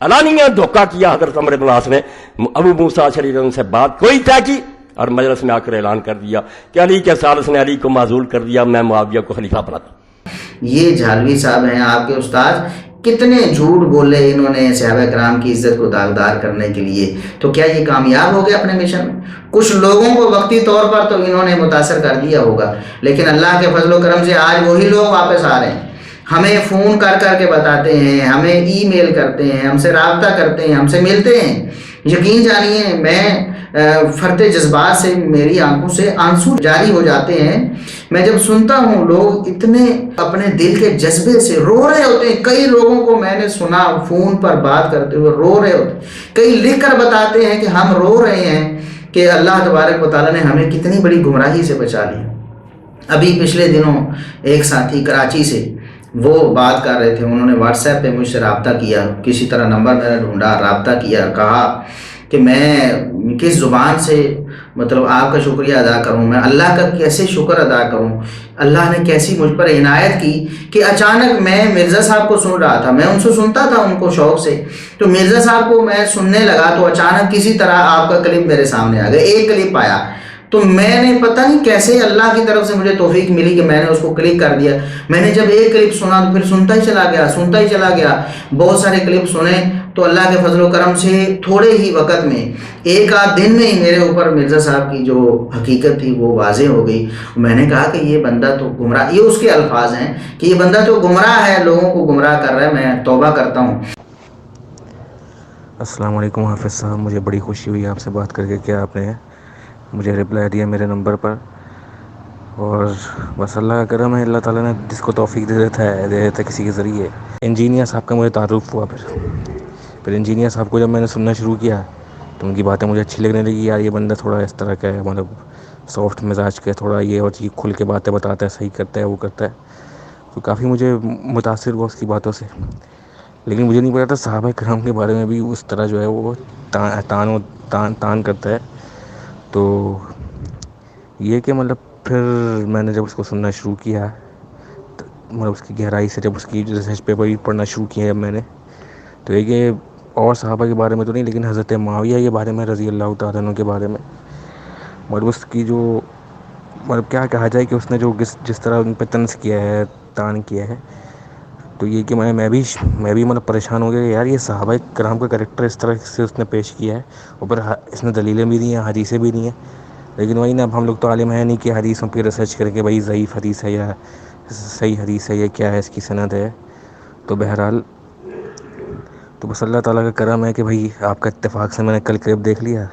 علانیہ دھوکہ کیا۔ حضرت عمر بن العاص نے ابو موسیٰ اشعری ان سے بات کوئی طے کی اور مجلس میں آ کر اعلان کر دیا کہ علی کے ثالث نے علی کو معزول کر دیا، میں معاویہ کو خلیفہ بناتا۔ یہ جھالوی صاحب ہیں آپ کے استاد، کتنے جھوٹ بولے انہوں نے صحابہ کرام کی عزت کو داغدار کرنے کے لیے، تو کیا یہ کامیاب ہو گئے اپنے مشن میں؟ کچھ لوگوں کو وقتی طور پر تو انہوں نے متاثر کر دیا ہوگا، لیکن اللہ کے فضل و کرم سے آج وہی لوگ واپس آ رہے ہیں، ہمیں فون کر کے بتاتے ہیں، ہمیں ای میل کرتے ہیں، ہم سے رابطہ کرتے ہیں، ہم سے ملتے ہیں۔ یقین جانیے میں فرط جذبات سے میری آنکھوں سے آنسو جاری ہو جاتے ہیں، میں جب سنتا ہوں لوگ اتنے اپنے دل کے جذبے سے رو رہے ہوتے ہیں۔ کئی لوگوں کو میں نے سنا فون پر بات کرتے ہوئے رو رہے ہوتے ہیں، کئی لکھ کر بتاتے ہیں کہ ہم رو رہے ہیں کہ اللہ تبارک و تعالیٰ نے ہمیں کتنی بڑی گمراہی سے بچا لیا۔ ابھی پچھلے دنوں ایک ساتھی کراچی سے وہ بات کر رہے تھے، انہوں نے واٹس ایپ پہ مجھ سے رابطہ کیا، کسی طرح نمبر میں نے ڈھونڈا، رابطہ کیا، کہا کہ میں کس زبان سے مطلب آپ کا شکریہ ادا کروں، میں اللہ کا کیسے شکر ادا کروں، اللہ نے کیسی مجھ پر عنایت کی کہ اچانک میں مرزا صاحب کو سن رہا تھا، میں ان سے سنتا تھا ان کو شوق سے، تو مرزا صاحب کو میں سننے لگا تو اچانک کسی طرح آپ کا کلپ میرے سامنے آ گیا، ایک کلپ آیا، تو میں نے پتہ نہیں کیسے اللہ کی طرف سے مجھے توفیق ملی کہ میں نے اس کو کلک کر دیا۔ میں نے جب ایک کلپ سنا تو پھر سنتا ہی چلا گیا، بہت سارے کلپ سنے، تو اللہ کے فضل و کرم سے تھوڑے ہی وقت میں، ایک آدھ دن میں ہی میرے اوپر مرزا صاحب کی جو حقیقت تھی وہ واضح ہو گئی۔ میں نے کہا کہ یہ بندہ تو گمراہ، یہ اس کے الفاظ ہیں کہ یہ بندہ تو گمراہ ہے، لوگوں کو گمراہ کر رہا ہے، میں توبہ کرتا ہوں۔ السلام علیکم حافظ صاحب، مجھے بڑی خوشی ہوئی آپ سے بات کر کے کہ آپ نے مجھے رپلائی دیا میرے نمبر پر، اور بس اللہ کا کرم ہے، اللہ تعالیٰ نے جس کو توفیق دے دیتا ہے کسی کے ذریعے۔ انجینئر صاحب کا مجھے تعارف ہوا، پھر انجینئر صاحب کو جب میں نے سننا شروع کیا تو ان کی باتیں مجھے اچھی لگنے لگی، یار یہ بندہ تھوڑا اس طرح کا ہے، مطلب سافٹ مزاج کا، تھوڑا یہ اور چیز کھل کے باتیں بتاتا ہے، صحیح کرتا ہے، وہ کرتا ہے، تو کافی مجھے متاثر ہوا اس کی باتوں سے۔ لیکن مجھے نہیں پتا تھا صحابہ کرام کے بارے میں بھی اس طرح جو ہے وہ تان کرتا ہے۔ تو یہ کہ مطلب پھر میں نے جب اس کو سننا شروع کیا، مطلب اس کی گہرائی سے جب اس کی ریسرچ پیپر بھی پڑھنا شروع کیا جب میں نے، تو یہ کہ اور صحابہ کے بارے میں تو نہیں، لیکن حضرت معاویہ کے بارے میں رضی اللہ تعالیٰ عنہ کے بارے میں، مطلب اس کی جو مطلب کیا کہا جائے کہ اس نے جو جس طرح ان پہ طنز کیا ہے، تان کیا ہے، تو یہ کہ میں بھی مطلب پریشان ہو گیا کہ یار یہ صحابہ کرام کا کریکٹر اس طرح سے اس نے پیش کیا ہے، اوپر اس نے دلیلیں بھی دی ہیں، حدیثیں بھی دی ہیں، لیکن وہی نا، اب ہم لوگ تو عالم ہیں نہیں کہ حدیثوں پہ ریسرچ کر کے بھائی ضعیف حدیث ہے یا صحیح حدیث ہے یا کیا ہے، اس کی سند ہے۔ تو بہرحال تو بس اللہ تعالیٰ کا کرم ہے کہ بھائی آپ کا اتفاق سے میں نے کل کلپ دیکھ لیا۔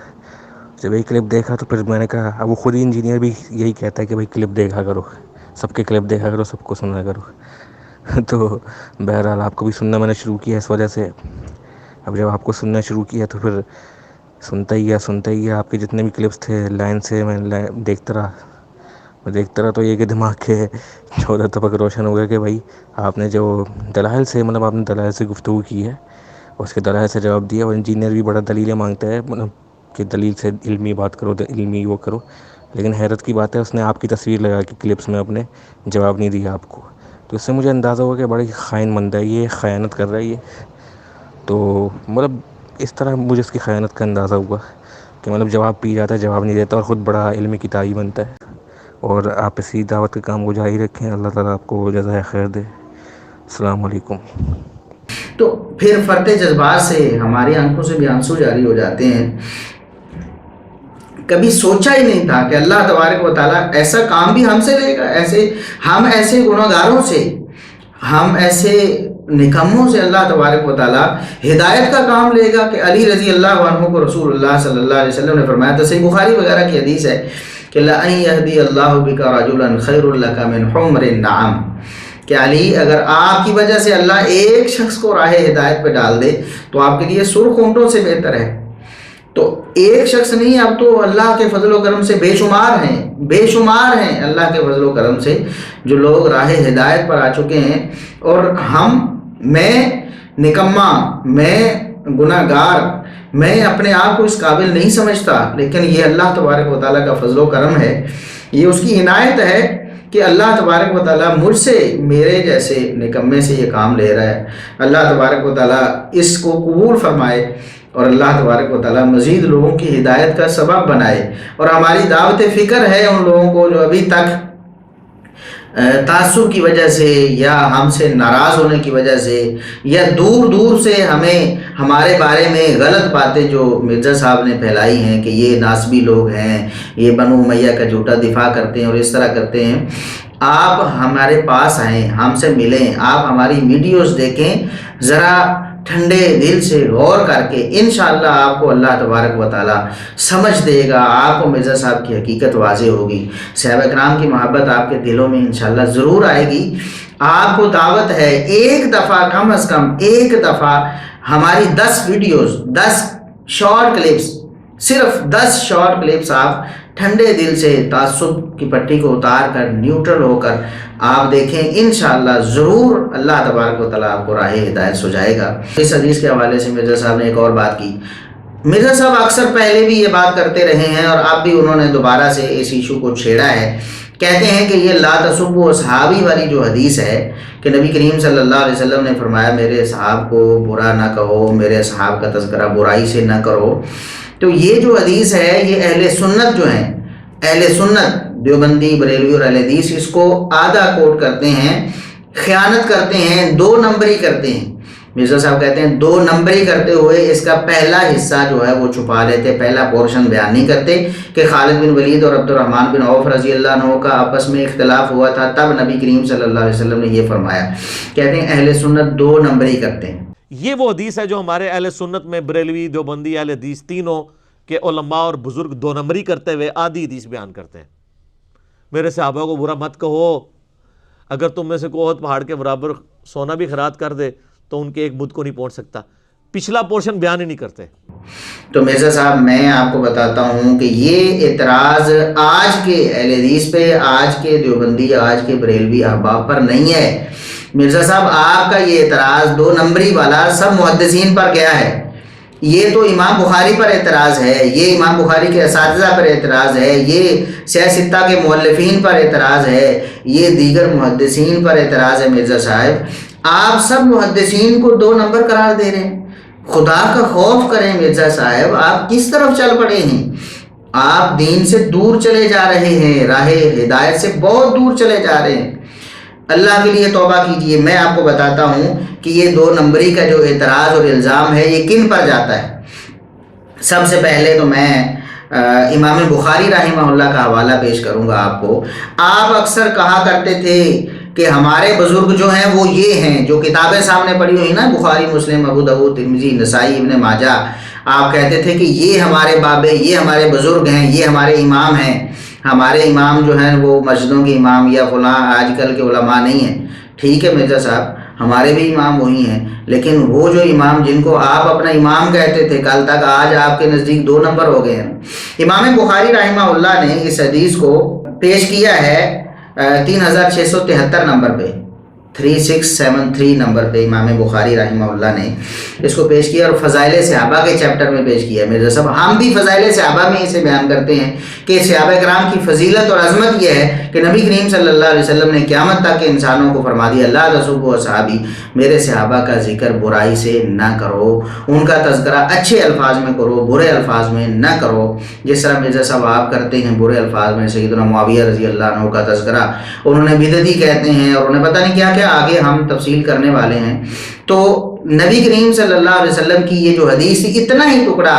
جب یہ کلپ دیکھا تو پھر میں نے کہا، اب وہ خود ہی انجینئر بھی یہی کہتا ہے کہ بھائی کلپ دیکھا کرو، سب کے کلپ دیکھا کرو، سب کو سنا کرو۔ تو بہرحال آپ کو بھی سننا میں نے شروع کیا اس وجہ سے۔ اب جب آپ کو سننا شروع کیا تو پھر سنتا ہی گیا، آپ کے جتنے بھی کلپس تھے لائن سے میں دیکھتا رہا تو یہ کہ دماغ کے 14 طبق روشن ہو گیا کہ بھائی آپ نے جو دلائل سے، مطلب آپ نے دلائل سے گفتگو کی ہے، اس کے دلائل سے جواب دیا، اور انجینئر بھی بڑا دلیلیں مانگتا ہے، مطلب کہ دلیل سے علمی بات کرو، علمی وہ کرو، لیکن حیرت کی بات ہے اس نے آپ کی تصویر لگا کے کلپس میں اپنے جواب نہیں دیا آپ کو۔ تو اس سے مجھے اندازہ ہوا کہ بڑی خائن بندہ ہے یہ، خیانت کر رہا ہے یہ۔ تو مطلب اس طرح مجھے اس کی خیانت کا اندازہ ہوا کہ مطلب جواب پی جاتا ہے، جواب نہیں دیتا، اور خود بڑا علمی کتابی بنتا ہے۔ اور آپ اسی دعوت کے کام کو جاری رکھیں، اللہ تعالیٰ آپ کو جزائے خیر دے۔ السلام علیکم۔ تو پھر فرط جذبات سے ہماری آنکھوں سے بھی آنسو جاری ہو جاتے ہیں۔ کبھی سوچا ہی نہیں تھا کہ اللہ تبارک و تعالیٰ ایسا کام بھی ہم سے لے گا، ہم ایسے گناہگاروں سے، ہم ایسے نکموں سے اللہ تبارک و تعالیٰ ہدایت کا کام لے گا کہ علی رضی اللہ عنہ کو رسول اللہ صلی اللہ علیہ وسلم نے فرمایا تھا، صحیح بخاری وغیرہ کی حدیث ہے کہ لَأَن يَهْدِيَ اللَّهُ بِكَ رَجُلًا خَيْرٌ لَكَ مِنْ حُمْرِ النَّعَمِ، کہ علی اگر آپ کی وجہ سے اللہ ایک شخص کو راہ ہدایت پہ ڈال دے تو آپ کے لیے سرخ اونٹوں سے بہتر ہے۔ تو ایک شخص نہیں، اب تو اللہ کے فضل و کرم سے بے شمار ہیں اللہ کے فضل و کرم سے جو لوگ راہ ہدایت پر آ چکے ہیں، اور میں نکما، میں گناہ گار، میں اپنے آپ کو اس قابل نہیں سمجھتا، لیکن یہ اللہ تبارک و تعالیٰ کا فضل و کرم ہے، یہ اس کی عنایت ہے کہ اللہ تبارک و تعالیٰ مجھ سے، میرے جیسے نکمے سے یہ کام لے رہا ہے۔ اللہ تبارک و تعالیٰ اس کو قبول فرمائے، اور اللہ تبارک و تعالیٰ مزید لوگوں کی ہدایت کا سبب بنائے۔ اور ہماری دعوت فکر ہے ان لوگوں کو جو ابھی تک تعصب کی وجہ سے یا ہم سے ناراض ہونے کی وجہ سے یا دور دور سے ہمارے بارے میں غلط باتیں جو مرزا صاحب نے پھیلائی ہیں کہ یہ ناسبی لوگ ہیں، یہ بنو امیہ کا جھوٹا دفاع کرتے ہیں اور اس طرح کرتے ہیں، آپ ہمارے پاس آئیں، ہم سے ملیں، آپ ہماری ویڈیوز دیکھیں، ذرا ٹھنڈے دل سے غور کر کے انشاءاللہ آپ کو اللہ تبارک و تعالیٰ سمجھ دے گا، آپ کو مرزا صاحب کی حقیقت واضح ہوگی، صحابہ کرام کی محبت آپ کے دلوں میں انشاءاللہ ضرور آئے گی۔ آپ کو دعوت ہے، ایک دفعہ کم از کم ایک دفعہ ہماری 10 ویڈیوز، 10 شارٹ کلپس، صرف 10 شارٹ کلپس آپ ٹھنڈے دل سے تعصب کی پٹی کو اتار کر نیوٹرل ہو کر آپ دیکھیں، انشاءاللہ ضرور اللہ تبارک و تعالیٰ آپ کو راہ ہدایت سجائے گا۔ اس حدیث کے حوالے سے مرزا صاحب نے ایک اور بات کی۔ مرزا صاحب اکثر پہلے بھی یہ بات کرتے رہے ہیں اور اب بھی انہوں نے دوبارہ سے اس ایشو کو چھیڑا ہے۔ کہتے ہیں کہ یہ لا تسبوا اصحابی والی جو حدیث ہے کہ نبی کریم صلی اللہ علیہ وسلم نے فرمایا میرے اصحاب کو برا نہ کہو، میرے اصحاب کا تذکرہ برائی سے نہ کرو، تو یہ جو حدیث ہے یہ اہل سنت جو ہیں، اہل سنت دیوبندی، بریلوی اور اہل حدیث اس کو آدھا کوٹ کرتے ہیں، خیانت کرتے ہیں، 2 نمبری کرتے ہیں۔ مرزا صاحب کہتے ہیں 2 نمبری کرتے ہوئے اس کا پہلا حصہ جو ہے وہ چھپا لیتے، پہلا پورشن بیان نہیں کرتے کہ خالد بن ولید اور عبد الرحمن بن عوف رضی اللہ عنہ کا آپس میں اختلاف ہوا تھا، تب نبی کریم صلی اللہ علیہ وسلم نے یہ فرمایا۔ کہتے ہیں اہل سنت 2 نمبری کرتے ہیں۔ یہ وہ حدیث ہے جو ہمارے اہل سنت میں بریلوی، دیوبندی، اہل حدیث تینوں کے علماء اور بزرگ 2 نمبری کرتے ہوئے آدھی حدیث بیان کرتے ہیں۔ میرے صحابہ کو برا مت کہو، اگر تم میں سے کوئی احد پہاڑ کے برابر سونا بھی خیرات کر دے تو ان کے ایک بدھ کو نہیں پہنچ سکتا۔ پچھلا پورشن بیان ہی نہیں کرتے. تو مرزا صاحب میں آپ کو بتاتا ہوں کہ یہ اعتراض آج کے اہل حدیث پہ، آج کے دیوبندی، آج کے بریلوی احباب پر نہیں ہے. مرزا صاحب آپ کا یہ اعتراض 2 نمبری والا سب محدثین پر گیا ہے. یہ تو امام بخاری پر اعتراض ہے، یہ امام بخاری کے اساتذہ پر اعتراض ہے، یہ سیاہ ستہ کے مؤلفین پر اعتراض ہے، یہ دیگر محدثین پر اعتراض ہے. مرزا صاحب آپ سب محدثین کو 2 نمبر قرار دے رہے ہیں. خدا کا خوف کریں مرزا صاحب، آپ کس طرف چل پڑے ہیں؟ آپ دین سے دور چلے جا رہے ہیں، راہ ہدایت سے بہت دور چلے جا رہے ہیں. اللہ کے لیے توبہ کیجئے. میں آپ کو بتاتا ہوں کہ یہ 2 نمبری کا جو اعتراض اور الزام ہے یہ کن پر جاتا ہے. سب سے پہلے تو میں امام بخاری رحمہ اللہ کا حوالہ پیش کروں گا آپ کو. آپ اکثر کہا کرتے تھے کہ ہمارے بزرگ جو ہیں وہ یہ ہیں، جو کتابیں سامنے پڑھی ہوئی نا، بخاری، مسلم، ابو داؤد، ترمذی، نسائی، ابن ماجہ، آپ کہتے تھے کہ یہ ہمارے بابے، یہ ہمارے بزرگ ہیں، یہ ہمارے امام ہیں. ہمارے امام جو ہیں وہ مسجدوں کے امام یا فلاں آج کل کے علماء نہیں ہیں. ٹھیک ہے مرزا صاحب، ہمارے بھی امام وہی ہیں، لیکن وہ جو امام جن کو آپ اپنا امام کہتے تھے کل تک، آج آپ کے نزدیک 2 نمبر ہو گئے ہیں. امام بخاری رحمہ اللہ نے اس حدیث کو پیش کیا ہے 3673 نمبر پہ، 3673 نمبر پہ امام بخاری رحمہ اللہ نے اس کو پیش کیا، اور فضائل صحابہ کے چیپٹر میں پیش کیا ہے. مرزا صاحب ہم بھی فضائل صحابہ میں اسے بیان کرتے ہیں کہ صحابہ کرام کی فضیلت اور عظمت یہ ہے کہ نبی کریم صلی اللہ علیہ وسلم نے قیامت تک کے انسانوں کو فرما دیا، لا تسبوا اصحابی، میرے صحابہ کا ذکر برائی سے نہ کرو، ان کا تذکرہ اچھے الفاظ میں کرو، برے الفاظ میں نہ کرو. جس طرح مرزا صاحب آپ کرتے ہیں برے الفاظ میں سیدنا معاویہ رضی اللہ عنہ کا تذکرہ، انہوں نے بدعتی کہتے ہیں، اور انہیں پتہ نہیں کیا کیا آگے ہم تفصیل کرنے والے ہیں. تو نبی کریم صلی اللہ علیہ وسلم کی یہ جو حدیث تھی، اتنا ہی ٹکڑا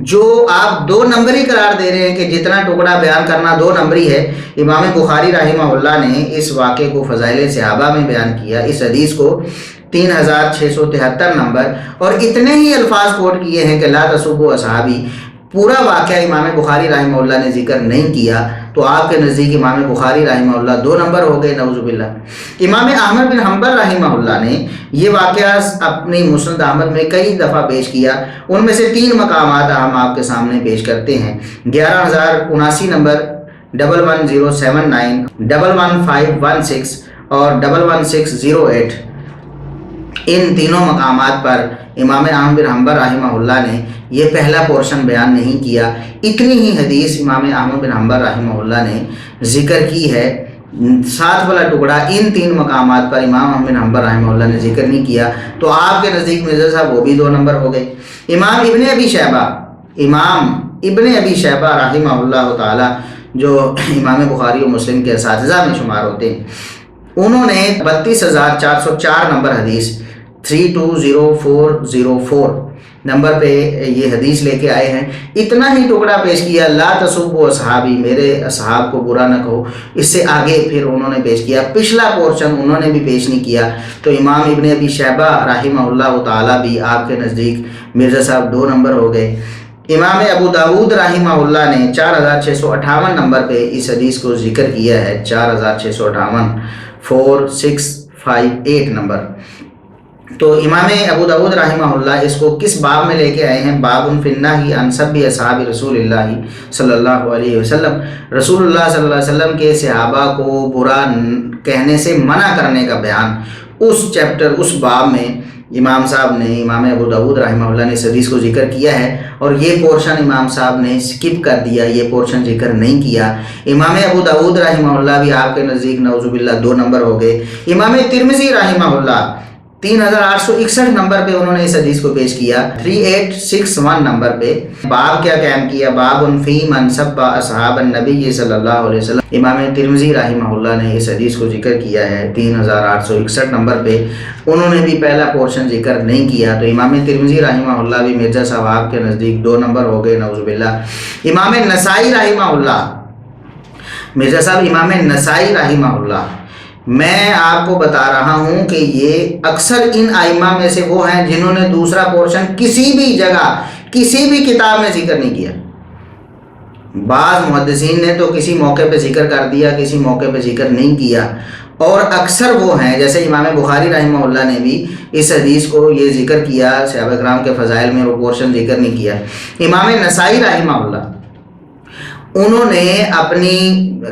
جو آپ 2 نمبری قرار دے رہے ہیں کہ جتنا ٹکڑا بیان کرنا 2 نمبری ہے، امام بخاری رحمہ اللہ نے اس واقعے کو فضائل صحابہ میں بیان کیا، اس حدیث کو 3673 نمبر، اور اتنے ہی الفاظ کوٹ کیے ہیں کہ لا تسبوا اصحابی. پورا واقعہ امام بخاری رحمہ اللہ نے ذکر نہیں کیا، تو آپ کے نزدیک امام بخاری رحمہ اللہ 2 نمبر ہو گئے، نعوذ باللہ. امام احمد بن حنبل رحمہ اللہ نے یہ واقعہ اپنی مسند احمد میں کئی دفعہ پیش کیا. ان میں سے 3 مقامات ہم آپ کے سامنے پیش کرتے ہیں. 11079 نمبر، 11079، 11516 اور 11608. ان تینوں مقامات پر امام احمد بن حنبل رحمہ اللہ نے یہ پہلا پورشن بیان نہیں کیا. اتنی ہی حدیث امام احمد بن حنبل رحمہ اللہ نے ذکر کی ہے. 7 والا ٹکڑا ان 3 مقامات پر امام احمد بن حنبل رحمہ اللہ نے ذکر نہیں کیا، تو آپ کے نزدیک مرزا صاحب وہ بھی 2 نمبر ہو گئے. امام ابن ابی شیبہ رحمہ اللہ تعالی، جو امام بخاری و مسلم کے اساتذہ میں شمار ہوتے ہیں، انہوں نے 32404 نمبر حدیث، 32004 نمبر پہ یہ حدیث لے کے آئے ہیں. اتنا ہی ٹکڑا پیش کیا، لا تسبوا اصحابی، میرے اصحاب کو برا نہ کہو. اس سے آگے پھر انہوں نے پیش کیا، پچھلا پورشن انہوں نے بھی پیش نہیں کیا. تو امام ابن ابی شیبہ رحمہ اللہ تعالیٰ بھی آپ کے نزدیک مرزا صاحب 2 نمبر ہو گئے. امام ابو داؤد رحمہ اللہ نے 4658 نمبر پہ اس حدیث کو ذکر کیا ہے، 4658، 4658 نمبر. تو امام ابو داؤد رحمہ اللہ اس کو کس باب میں لے کے آئے ہیں؟ باب فی النہی عن سب اصحاب رسول اللہ صلی اللہ علیہ وسلم. رسول اللہ صلی اللہ علیہ وسلم کے صحابہ کو برا کہنے سے منع کرنے کا بیان. اس چیپٹر، اس باب میں امام صاحب نے، امام ابو داؤد رحمہ اللہ نے اس حدیث کو ذکر کیا ہے، اور یہ پورشن امام صاحب نے سکپ کر دیا، یہ پورشن ذکر نہیں کیا. امام ابو داؤد رحمہ اللہ بھی آپ کے نزدیک نعوذ باللہ 2 نمبر ہو گئے. امام ترمذی رحمہ اللہ 3861 نمبر پہ انہوں نے اس حدیث کو پیش کیا. 3861 نمبر پہ باب کیا قائم کیا؟ باب فی من سب اصحاب النبی صلی اللہ علیہ وسلم. امام ترمذی رحمہ اللہ نے اس حدیث کو ذکر کیا ہے 3861 نمبر پہ. انہوں نے بھی پہلا پورشن ذکر نہیں کیا، تو امام ترمذی رحمہ اللہ بھی مرزا صاحب آپ کے نزدیک 2 نمبر ہو گئے، نعوذ باللہ. امام نسائی رحمہ اللہ، مرزا صاحب امام نسائی رحمہ اللہ، میں آپ کو بتا رہا ہوں کہ یہ اکثر ان ائمہ میں سے وہ ہیں جنہوں نے دوسرا پورشن کسی بھی جگہ، کسی بھی کتاب میں ذکر نہیں کیا. بعض محدثین نے تو کسی موقع پہ ذکر کر دیا، کسی موقع پہ ذکر نہیں کیا. اور اکثر وہ ہیں، جیسے امام بخاری رحمہ اللہ نے بھی اس حدیث کو یہ ذکر کیا صحابہ کرام کے فضائل میں، وہ پورشن ذکر نہیں کیا۔ امام نسائی رحمہ اللہ انہوں نے اپنی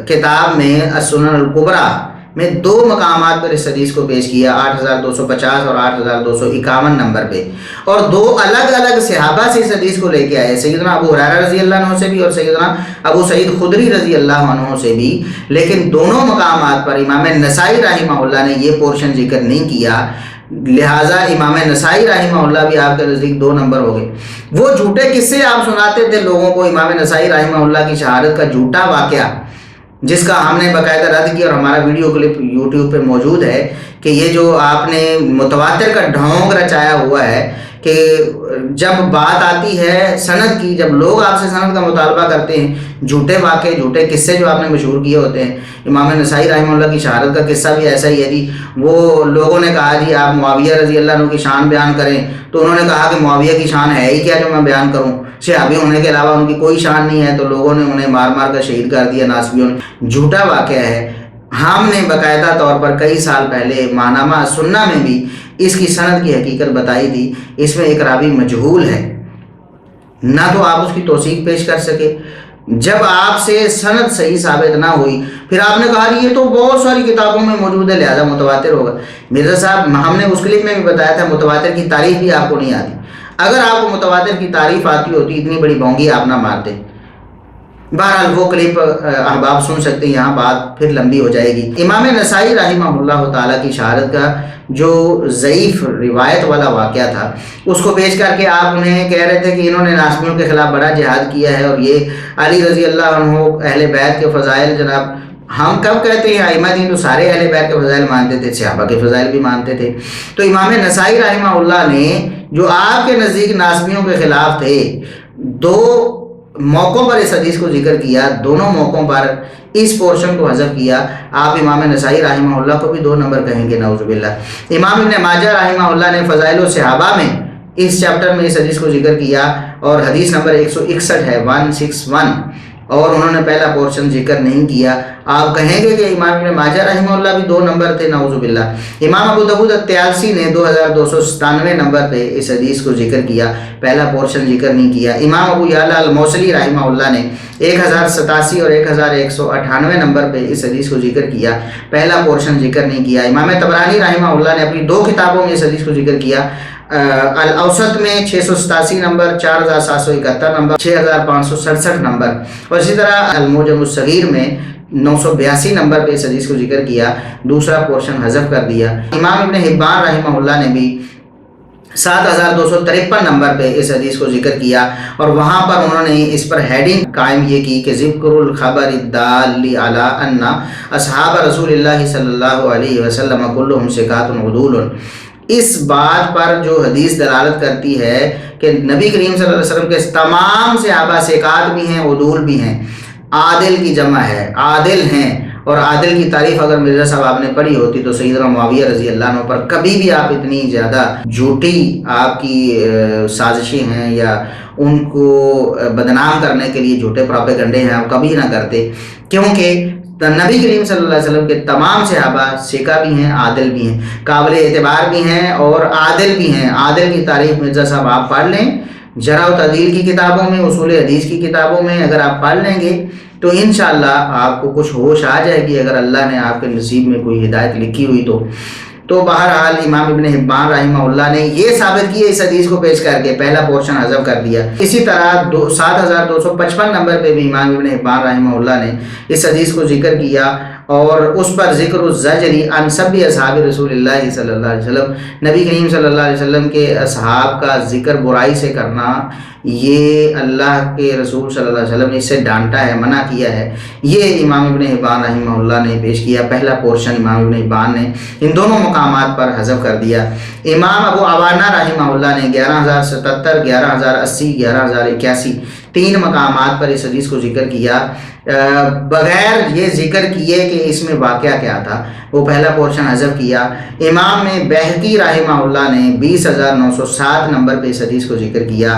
کتاب میں السنن الکبریٰ میں 2 مقامات پر اس حدیث کو پیش کیا، 8250 اور 8251 نمبر پہ، اور 2 الگ الگ صحابہ سے اس حدیث کو لے کے آئے، سیدنا ابو ہریرہ رضی اللہ عنہ سے بھی اور سیدنا ابو سعید خدری رضی اللہ عنہ سے بھی، لیکن دونوں مقامات پر امام نسائی رحمہ اللہ نے یہ پورشن ذکر نہیں کیا، لہٰذا امام نسائی رحمہ اللہ بھی آپ کے نزدیک 2 نمبر ہو گئے۔ وہ جھوٹے قصے آپ سناتے تھے لوگوں کو، امام نسائی رحمہ اللہ کی شہادت کا جھوٹا واقعہ جس کا ہم نے باقاعدہ رد کیا، اور ہمارا ویڈیو کلپ یوٹیوب پہ موجود ہے کہ یہ جو آپ نے متواتر کا ڈھونگ رچایا ہوا ہے کہ جب بات آتی ہے سند کی، جب لوگ آپ سے سند کا مطالبہ کرتے ہیں، جھوٹے واقعے جھوٹے قصے جو آپ نے مشہور کیے ہوتے ہیں۔ امام نسائی رحمہ اللہ کی شہادت کا قصہ بھی ایسا ہی ہے جی، وہ لوگوں نے کہا جی آپ معاویہ رضی اللہ عنہ کی شان بیان کریں، تو انہوں نے کہا کہ معاویہ کی شان ہے ہی کیا جو میں بیان کروں، صحابی ہونے کے علاوہ ان کی کوئی شان نہیں ہے، تو لوگوں نے انہیں مار مار کر شہید کر دیا ناسبیوں نے۔ جھوٹا واقعہ ہے۔ ہم نے باقاعدہ طور پر کئی سال پہلے ماہنامہ سنہ میں بھی اس کی سند کی حقیقت بتائی تھی، اس میں ایک راوی مجہول ہے، نہ تو آپ اس کی توثیق پیش کر سکے۔ جب آپ سے سند صحیح ثابت نہ ہوئی، پھر آپ نے کہا یہ تو بہت ساری کتابوں میں موجود ہے لہذا متواتر ہوگا۔ مرزا صاحب ہم نے اس کلپ میں بھی بتایا تھا متواتر کی تعریف بھی آپ کو نہیں آتی۔ اگر آپ کو متواتر کی تعریف آتی ہوتی اتنی بڑی بونگی آپ نہ مارتے۔ بہرحال وہ کلپ احباب سن سکتے ہیں، یہاں بات پھر لمبی ہو جائے گی۔ امام نسائی رحمہ اللہ تعالیٰ کی شہادت کا جو ضعیف روایت والا واقعہ تھا اس کو پیش کر کے آپ انہیں کہہ رہے تھے کہ انہوں نے ناسبیوں کے خلاف بڑا جہاد کیا ہے، اور یہ علی رضی اللہ عنہ اہل بیت کے فضائل، جناب ہم کب کہتے ہیں ائمہ دین تو سارے اہل بیت کے فضائل مانتے تھے، صحابہ کے فضائل بھی مانتے تھے، تو امام نسائی رحمہ اللہ نے جو آپ کے نزدیک ناسبیوں کے خلاف تھے 2 موقعوں پر اس حدیث کو ذکر کیا، دونوں موقعوں پر اس پورشن کو حذف کیا۔ آپ امام نسائی رحمہ اللہ کو بھی 2 نمبر کہیں گے نعوذ باللہ۔ امام ابن ماجہ رحمہ اللہ نے فضائل الصحابہ میں اس چیپٹر میں اس حدیث کو ذکر کیا، اور حدیث نمبر 161 ہے 161، اور انہوں نے پہلا پورشن ذکر نہیں کیا۔ آپ کہیں گے کہ امام ابن ماجہ رحمہ اللہ بھی 2 نمبر تھے نعوذ باللہ۔ امام ابو داؤد الطیالسی نے 2297 نمبر پہ اس حدیث کو ذکر کیا، پہلا پورشن ذکر نہیں کیا۔ امام ابو یعلا الموصلی رحمہ اللہ نے 1087 اور 1198 نمبر پہ اس حدیث کو ذکر کیا، پہلا پورشن ذکر نہیں کیا۔ امام طبرانی رحمہ اللہ نے اپنی 2 کتابوں میں اس حدیث کو ذکر کیا، الاوسط میں 687 نمبر، 4771 نمبر، 6567 نمبر، اور اسی طرح المعجم الصغیر میں 982 نمبر پہ اس حدیث کو ذکر کیا، دوسرا پورشن حذف کر دیا۔ امام ابن حبان رحمہ اللہ نے بھی 7253 نمبر پہ اس حدیث کو ذکر کیا، اور وہاں پر انہوں نے اس پر ہیڈنگ قائم یہ کی کہ ذکر الخبر الدال علی ان اصحاب رسول اللہ صلی اللہ علیہ وسلم کلہم ثقات عدول۔ اس بات پر جو حدیث دلالت کرتی ہے کہ نبی کریم صلی اللہ علیہ وسلم کے تمام صحابہ ثقات بھی ہیں، عدول بھی ہیں، عادل کی جمع ہے، عادل ہیں، اور عادل کی تعریف اگر مرزا صاحب آپ نے پڑھی ہوتی تو سیدنا معاویہ رضی اللہ عنہ پر کبھی بھی آپ اتنی زیادہ جھوٹی آپ کی سازشیں ہیں یا ان کو بدنام کرنے کے لیے جھوٹے پراپیگنڈے ہیں آپ کبھی نہ کرتے، کیونکہ نبی کریم صلی اللہ علیہ وسلم کے تمام صحابہ ثقہ بھی ہیں، عادل بھی ہیں، قابل اعتبار بھی ہیں اور عادل بھی ہیں۔ عادل کی تعریف مرزا صاحب آپ پڑھ لیں، جرح و تعدیل کی کتابوں میں، اصول حدیث کی کتابوں میں اگر آپ پڑھ لیں گے تو انشاءاللہ آپ کو کچھ ہوش آ جائے گی، اگر اللہ نے آپ کے نصیب میں کوئی ہدایت لکھی ہوئی تو بہرحال امام ابن حبان رحمہ اللہ نے یہ ثابت کیا اس حدیث کو پیش کر کے پہلا پورشن حذف کر دیا۔ اسی طرح 7255 نمبر پہ بھی امام ابن حبان رحمہ اللہ نے اس حدیث کو ذکر کیا، اور اس پر ذکر الزجری عن سب اصحاب رسول اللہ صلی اللہ علیہ وسلم، نبی کریم صلی اللہ علیہ وسلم کے اصحاب کا ذکر برائی سے کرنا، یہ اللہ کے رسول صلی اللہ علیہ وسلم نے اس سے ڈانٹا ہے، منع کیا ہے۔ یہ امام ابن حبان رحمہ اللہ نے پیش کیا، پہلا پورشن امام ابن حبان نے ان دونوں مقامات پر حذف کر دیا۔ امام ابو عوانہ رحمہ اللہ نے 11077، 11080، 11081 3 مقامات پر اس حدیث کو ذکر کیا، بغیر یہ ذکر کیے کہ اس میں واقعہ کیا تھا، وہ پہلا پورشن حذف کیا۔ امام بہقی رحمہ اللہ نے 20907 نمبر پہ اس حدیث کو ذکر کیا۔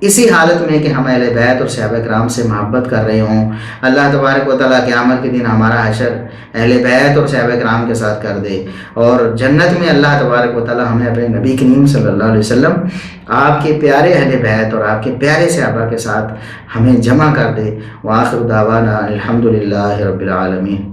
اسی حالت میں کہ ہم اہل بیت اور صحابہ کرام سے محبت کر رہے ہوں، اللہ تبارک و تعالیٰ قیامت کے دن ہمارا حشر اہل بیت اور صحابہ کرام کے ساتھ کر دے، اور جنت میں اللہ تبارک و تعالیٰ ہمیں اپنے نبی کریم صلی اللہ علیہ وسلم آپ کے پیارے اہل بیت اور آپ کے پیارے صحابہ کے ساتھ ہمیں جمع کر دے۔ وآخر دعوانا الحمدللہ رب العالمین۔